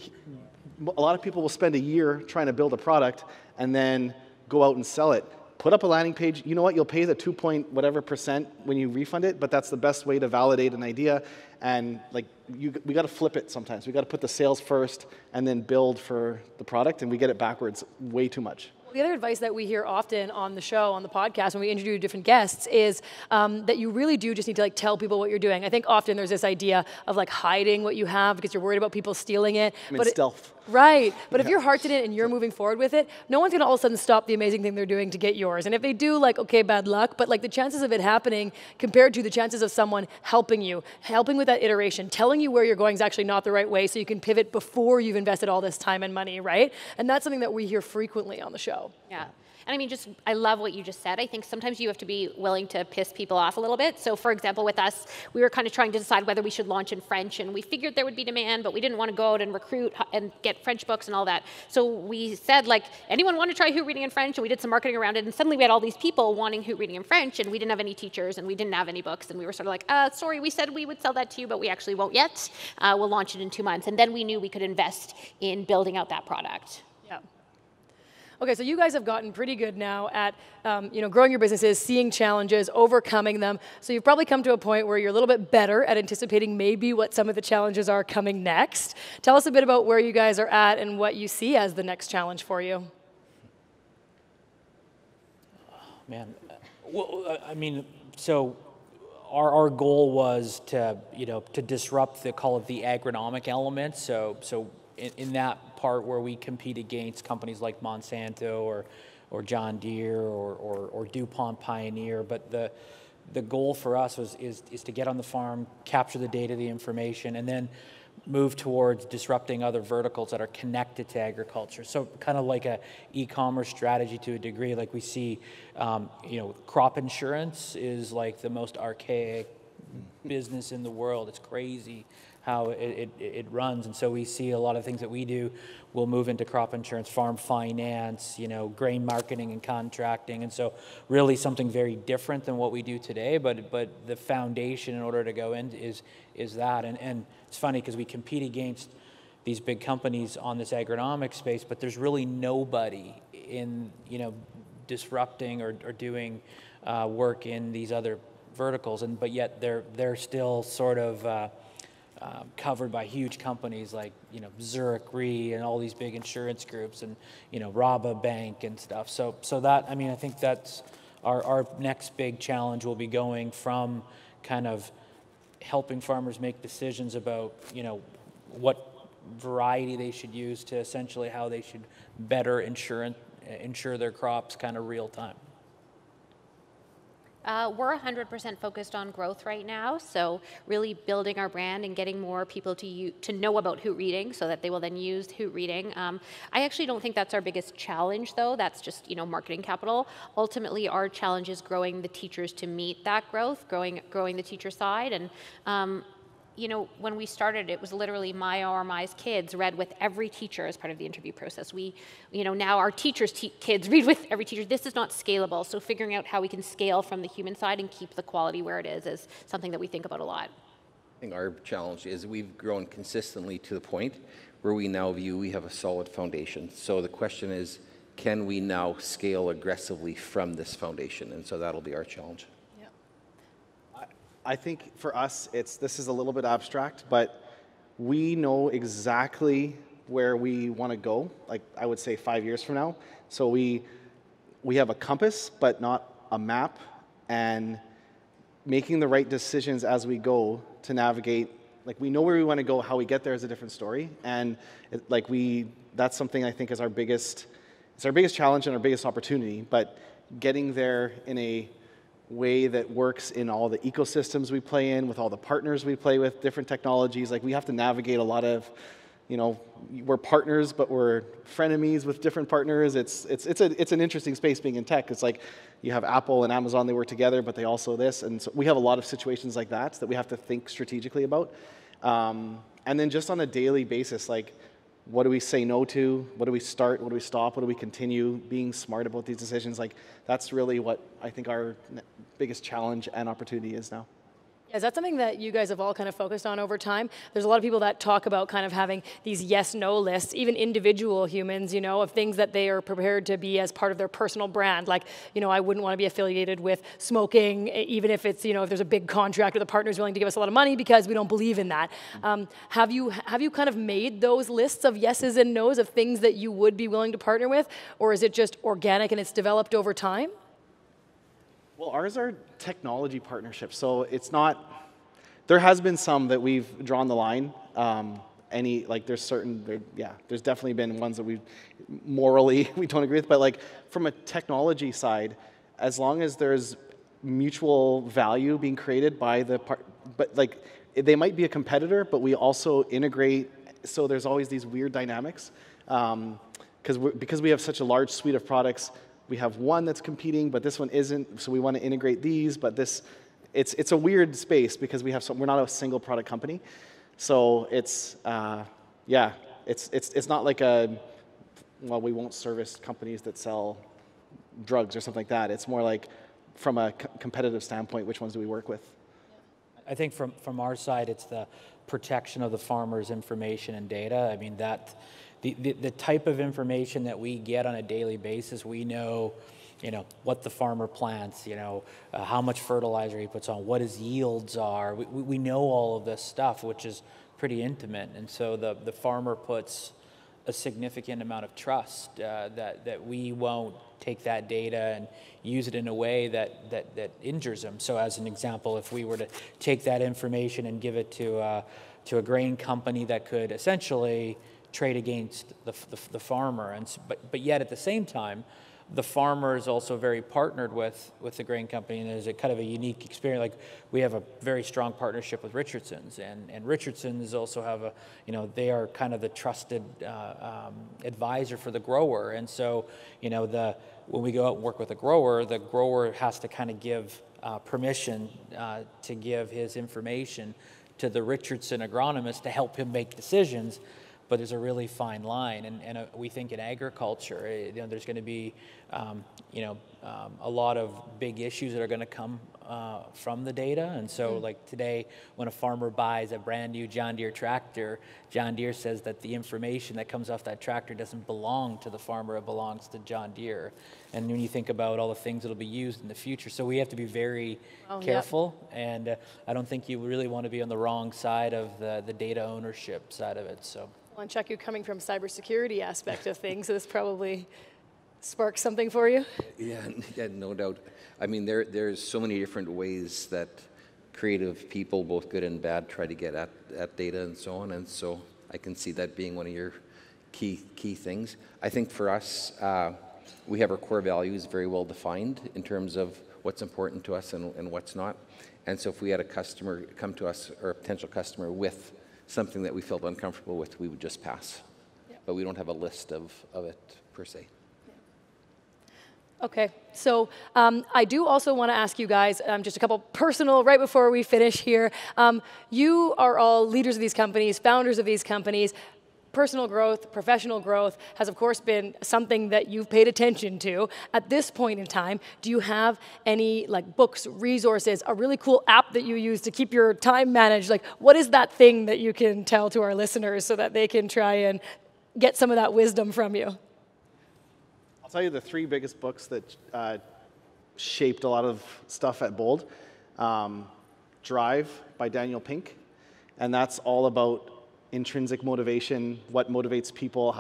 A lot of people will spend a year trying to build a product and then go out and sell it. put up a landing page. You know what? You'll pay the 2 point whatever percent when you refund it, but that's the best way to validate an idea. And like we got to flip it sometimes. We got to put the sales first and then build for the product, and we get it backwards way too much. The other advice that we hear often on the show, on the podcast, when we interview different guests is that you really do just need to like tell people what you're doing. I think often there's this idea of like hiding what you have because you're worried about people stealing it. Stealth. Right, but if you're hearts in it and you're moving forward with it, no one's gonna all of a sudden stop the amazing thing they're doing to get yours. And if they do, like, okay, bad luck, but like the chances of it happening compared to the chances of someone helping you, helping with that iteration, telling you where you're going is actually not the right way so you can pivot before you've invested all this time and money, right? And that's something that we hear frequently on the show. Yeah. And I mean, I love what you just said. I think sometimes you have to be willing to piss people off a little bit. So for example, with us, we were kind of trying to decide whether we should launch in French, and we figured there would be demand, but we didn't want to go out and recruit and get French books and all that. So we said, like, anyone want to try Hoot reading in French? And we did some marketing around it, and suddenly we had all these people wanting Hoot reading in French, and we didn't have any teachers, and we didn't have any books, and we were sort of like, sorry, we said we would sell that to you, but we actually won't yet. We'll launch it in 2 months. And then we knew we could invest in building out that product. Yeah. Okay, so you guys have gotten pretty good now at growing your businesses, seeing challenges, overcoming them. So you've probably come to a point where you're a little bit better at anticipating maybe what some of the challenges are coming next. Tell us a bit about where you guys are at and what you see as the next challenge for you. Man, well, I mean, so our goal was to disrupt the agronomic element. So in that part where we compete against companies like Monsanto or John Deere or DuPont Pioneer, but the goal for us is to get on the farm, capture the data, the information, and then move towards disrupting other verticals that are connected to agriculture. So kind of like a e-commerce strategy to a degree. Like we see, crop insurance is like the most archaic business in the world. It's crazy how it runs. And so we see a lot of things that we do will move into crop insurance, farm finance, grain marketing and contracting. And so really something very different than what we do today, but the foundation in order to go in is that. And it's funny because we compete against these big companies on this agronomic space, but there's really nobody in, disrupting or doing work in these other verticals. But yet they're still sort of covered by huge companies like Zurich Re and all these big insurance groups and Rabobank and stuff. So that, I mean, I think that's our next big challenge. Will be going from kind of helping farmers make decisions about what variety they should use to essentially how they should better insure their crops kind of real time. We're 100% focused on growth right now, so really building our brand and getting more people to know about Hoot Reading so that they will then use Hoot Reading. I actually don't think that's our biggest challenge, though. That's just marketing capital. Ultimately, our challenge is growing the teachers to meet that growth, growing the teacher side. And when we started, it was literally my or my's kids read with every teacher as part of the interview process. Now our teachers' kids read with every teacher. This is not scalable, so figuring out how we can scale from the human side and keep the quality where it is something that we think about a lot. I think our challenge is we've grown consistently to the point where we now view we have a solid foundation. So the question is, can we now scale aggressively from this foundation? And so that'll be our challenge. I think for us, this is a little bit abstract, but we know exactly where we want to go, like I would say 5 years from now. So we have a compass, but not a map, and making the right decisions as we go to navigate. Like we know where we want to go, how we get there is a different story. And that's something I think is our biggest challenge and our biggest opportunity, but getting there in a way that works in all the ecosystems we play in, with all the partners we play with, different technologies. Like we have to navigate a lot of, we're partners, but we're frenemies with different partners. It's an interesting space being in tech. It's like you have Apple and Amazon, they work together, but they also this. And so we have a lot of situations like that we have to think strategically about. And then just on a daily basis, like, what do we say no to? What do we start? What do we stop? What do we continue? Being smart about these decisions. Like, that's really what I think our biggest challenge and opportunity is now. Is that something that you guys have all kind of focused on over time? There's a lot of people that talk about kind of having these yes/no lists, even individual humans, you know, of things that they are prepared to be as part of their personal brand. Like, you know, I wouldn't want to be affiliated with smoking, even if it's, you know, if there's a big contract or the partner's willing to give us a lot of money because we don't believe in that. Have you kind of made those lists of yeses and nos of things that you would be willing to partner with, or is it just organic and it's developed over time? Well, ours are technology partnerships, so it's not. There has been some that we've drawn the line. There's definitely been ones that we morally we don't agree with. But like from a technology side, as long as there's mutual value being created by the part, but like they might be a competitor, but we also integrate. So there's always these weird dynamics because we have such a large suite of products. We have one that's competing, but this one isn't, so we want to integrate these, but it's a weird space because we're not a single product company. So it's not like we won't service companies that sell drugs or something like that. It's more like from a competitive standpoint, which ones do we work with? I think from our side, it's the protection of the farmer's information and data. I mean, the type of information that we get on a daily basis, we know, what the farmer plants, how much fertilizer he puts on, what his yields are. We know all of this stuff, which is pretty intimate. And so the farmer puts a significant amount of trust that we won't take that data and use it in a way that injures them. So as an example, if we were to take that information and give it to a grain company that could essentially trade against the farmer, but yet at the same time, the farmer is also very partnered with the grain company, and there's a kind of a unique experience. Like we have a very strong partnership with Richardson's, and Richardson's also have they are kind of the trusted advisor for the grower, and so when we go out and work with the grower has to kind of give permission to give his information to the Richardson agronomist to help him make decisions. But there's a really fine line, and we think in agriculture, there's going to be, a lot of big issues that are going to come from the data. And so, like today, when a farmer buys a brand new John Deere tractor, John Deere says that the information that comes off that tractor doesn't belong to the farmer; it belongs to John Deere. And when you think about all the things that'll be used in the future, so we have to be very careful. Yep. And I don't think you really want to be on the wrong side of the data ownership side of it. So. Well, and Chuck, you're coming from cybersecurity aspect of things, so this probably sparks something for you. Yeah, no doubt. I mean, there's so many different ways that creative people, both good and bad, try to get at data and so on. And so I can see that being one of your key things. I think for us, we have our core values very well defined in terms of what's important to us and what's not. And so if we had a customer come to us, or a potential customer with something that we felt uncomfortable with, we would just pass. Yep. But we don't have a list of it per se. Okay, so I do also want to ask you guys just a couple personal, right before we finish here. You are all leaders of these companies, founders of these companies. Personal growth, professional growth has, of course, been something that you've paid attention to. At this point in time, do you have any books, resources, a really cool app that you use to keep your time managed? What is that thing that you can tell to our listeners so that they can try and get some of that wisdom from you? I'll tell you the 3 biggest books that shaped a lot of stuff at Bold. Drive by Daniel Pink, and that's all about intrinsic motivation, what motivates people,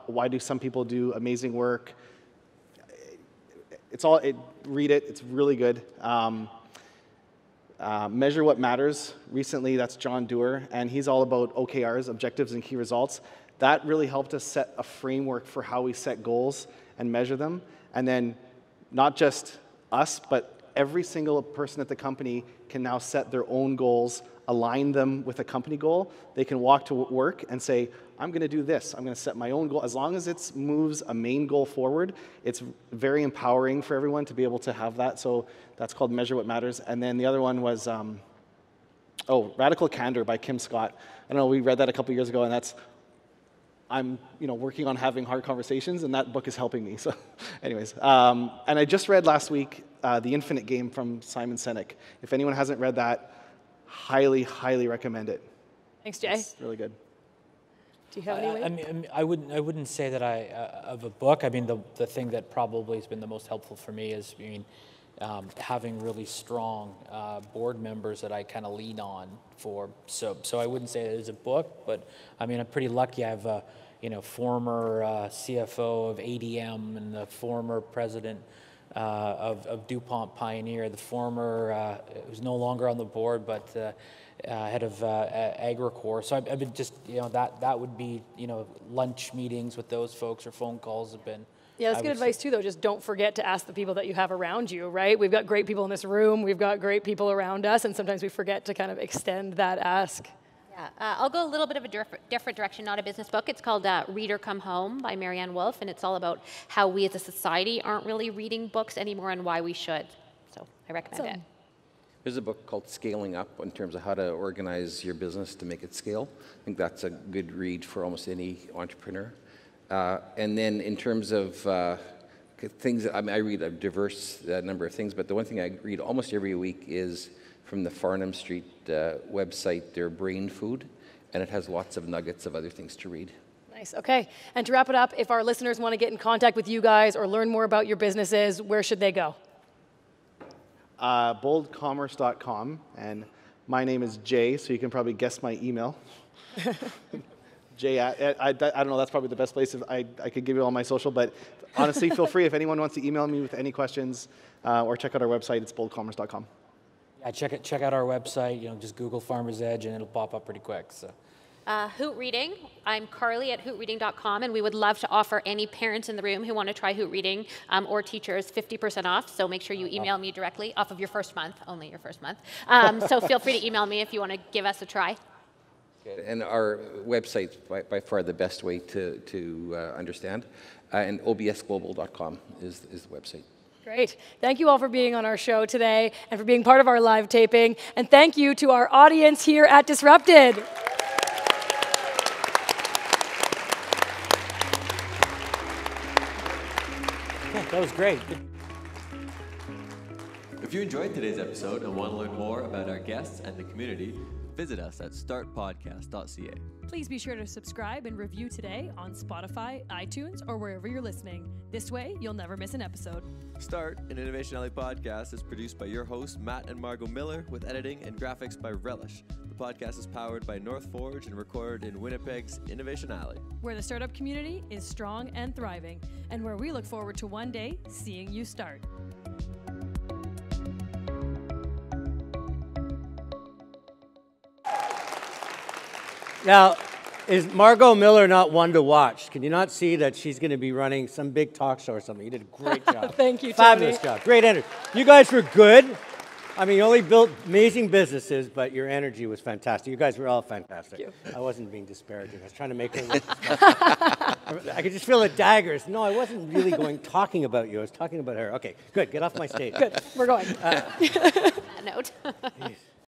why do some people do amazing work. Read it, it's really good. Measure What Matters, recently that's John Doerr, and he's all about OKRs, objectives and key results. That really helped us set a framework for how we set goals and measure them. And then not just us, but every single person at the company can now set their own goals, align them with a company goal. They can walk to work and say, I'm going to do this. I'm going to set my own goal. As long as it moves a main goal forward, it's very empowering for everyone to be able to have that. So that's called Measure What Matters. And then the other one was, Radical Candor by Kim Scott. I don't know, we read that a couple years ago, and I'm working on having hard conversations, and that book is helping me. So anyways, and I just read last week The Infinite Game from Simon Sinek. If anyone hasn't read that, highly, highly recommend it. Thanks, Jay. It's really good. Do you have any? I mean, I wouldn't say that of a book. I mean, the thing that probably has been the most helpful for me is, having really strong board members that I kind of lean on for. So I wouldn't say it is a book, but I mean, I'm pretty lucky. I have a former CFO of ADM and the former president of DuPont Pioneer, the former who's no longer on the board, but head of Agricor. So I've been just, that would be, lunch meetings with those folks or phone calls have been. Yeah, that's good advice too, though. Just don't forget to ask the people that you have around you, right? We've got great people in this room. We've got great people around us, and sometimes we forget to kind of extend that ask. Yeah, I'll go a little bit of a different direction, not a business book. It's called Reader Come Home by Marianne Wolf, and it's all about how we as a society aren't really reading books anymore and why we should. So I recommend it. There's a book called Scaling Up in terms of how to organize your business to make it scale. I think that's a good read for almost any entrepreneur. And then in terms of things, that, I read a diverse number of things, but the one thing I read almost every week is from the Farnham Street website, their Brain Food, and it has lots of nuggets of other things to read. Nice, okay. And to wrap it up, if our listeners want to get in contact with you guys or learn more about your businesses, where should they go? Boldcommerce.com, and my name is Jay, so you can probably guess my email. Jay I don't know, that's probably the best place. If I could give you all my social, but honestly, feel free if anyone wants to email me with any questions or check out our website, it's boldcommerce.com. Yeah, check out our website, just Google Farmer's Edge and it'll pop up pretty quick. So. Hoot Reading. I'm Carly at hootreading.com, and we would love to offer any parents in the room who want to try Hoot Reading or teachers 50% off. So make sure you email me directly off of your first month, only your first month. So feel free to email me if you want to give us a try. And our website's by far the best way to understand. And obsglobal.com is the website. Great. Thank you all for being on our show today and for being part of our live taping. And thank you to our audience here at Disrupted. That was great. If you enjoyed today's episode and want to learn more about our guests and the community, visit us at startpodcast.ca. Please be sure to subscribe and review today on Spotify, iTunes, or wherever you're listening. This way, you'll never miss an episode. Start, an Innovation Alley podcast, is produced by your hosts, Matt and Margaux Miller, with editing and graphics by Relish. The podcast is powered by North Forge and recorded in Winnipeg's Innovation Alley, Where the startup community is strong and thriving, and where we look forward to one day seeing you start. Now, is Margaux Miller not one to watch? Can you not see that she's going to be running some big talk show or something? You did a great job. Thank you, Tony. Fabulous job. Great energy. You guys were good. I mean, you only built amazing businesses, but your energy was fantastic. You guys were all fantastic. Thank you. I wasn't being disparaging. I was trying to make her look I could just feel the daggers. No, I wasn't really talking about you. I was talking about her. Okay, good. Get off my stage. Good. We're going. Note.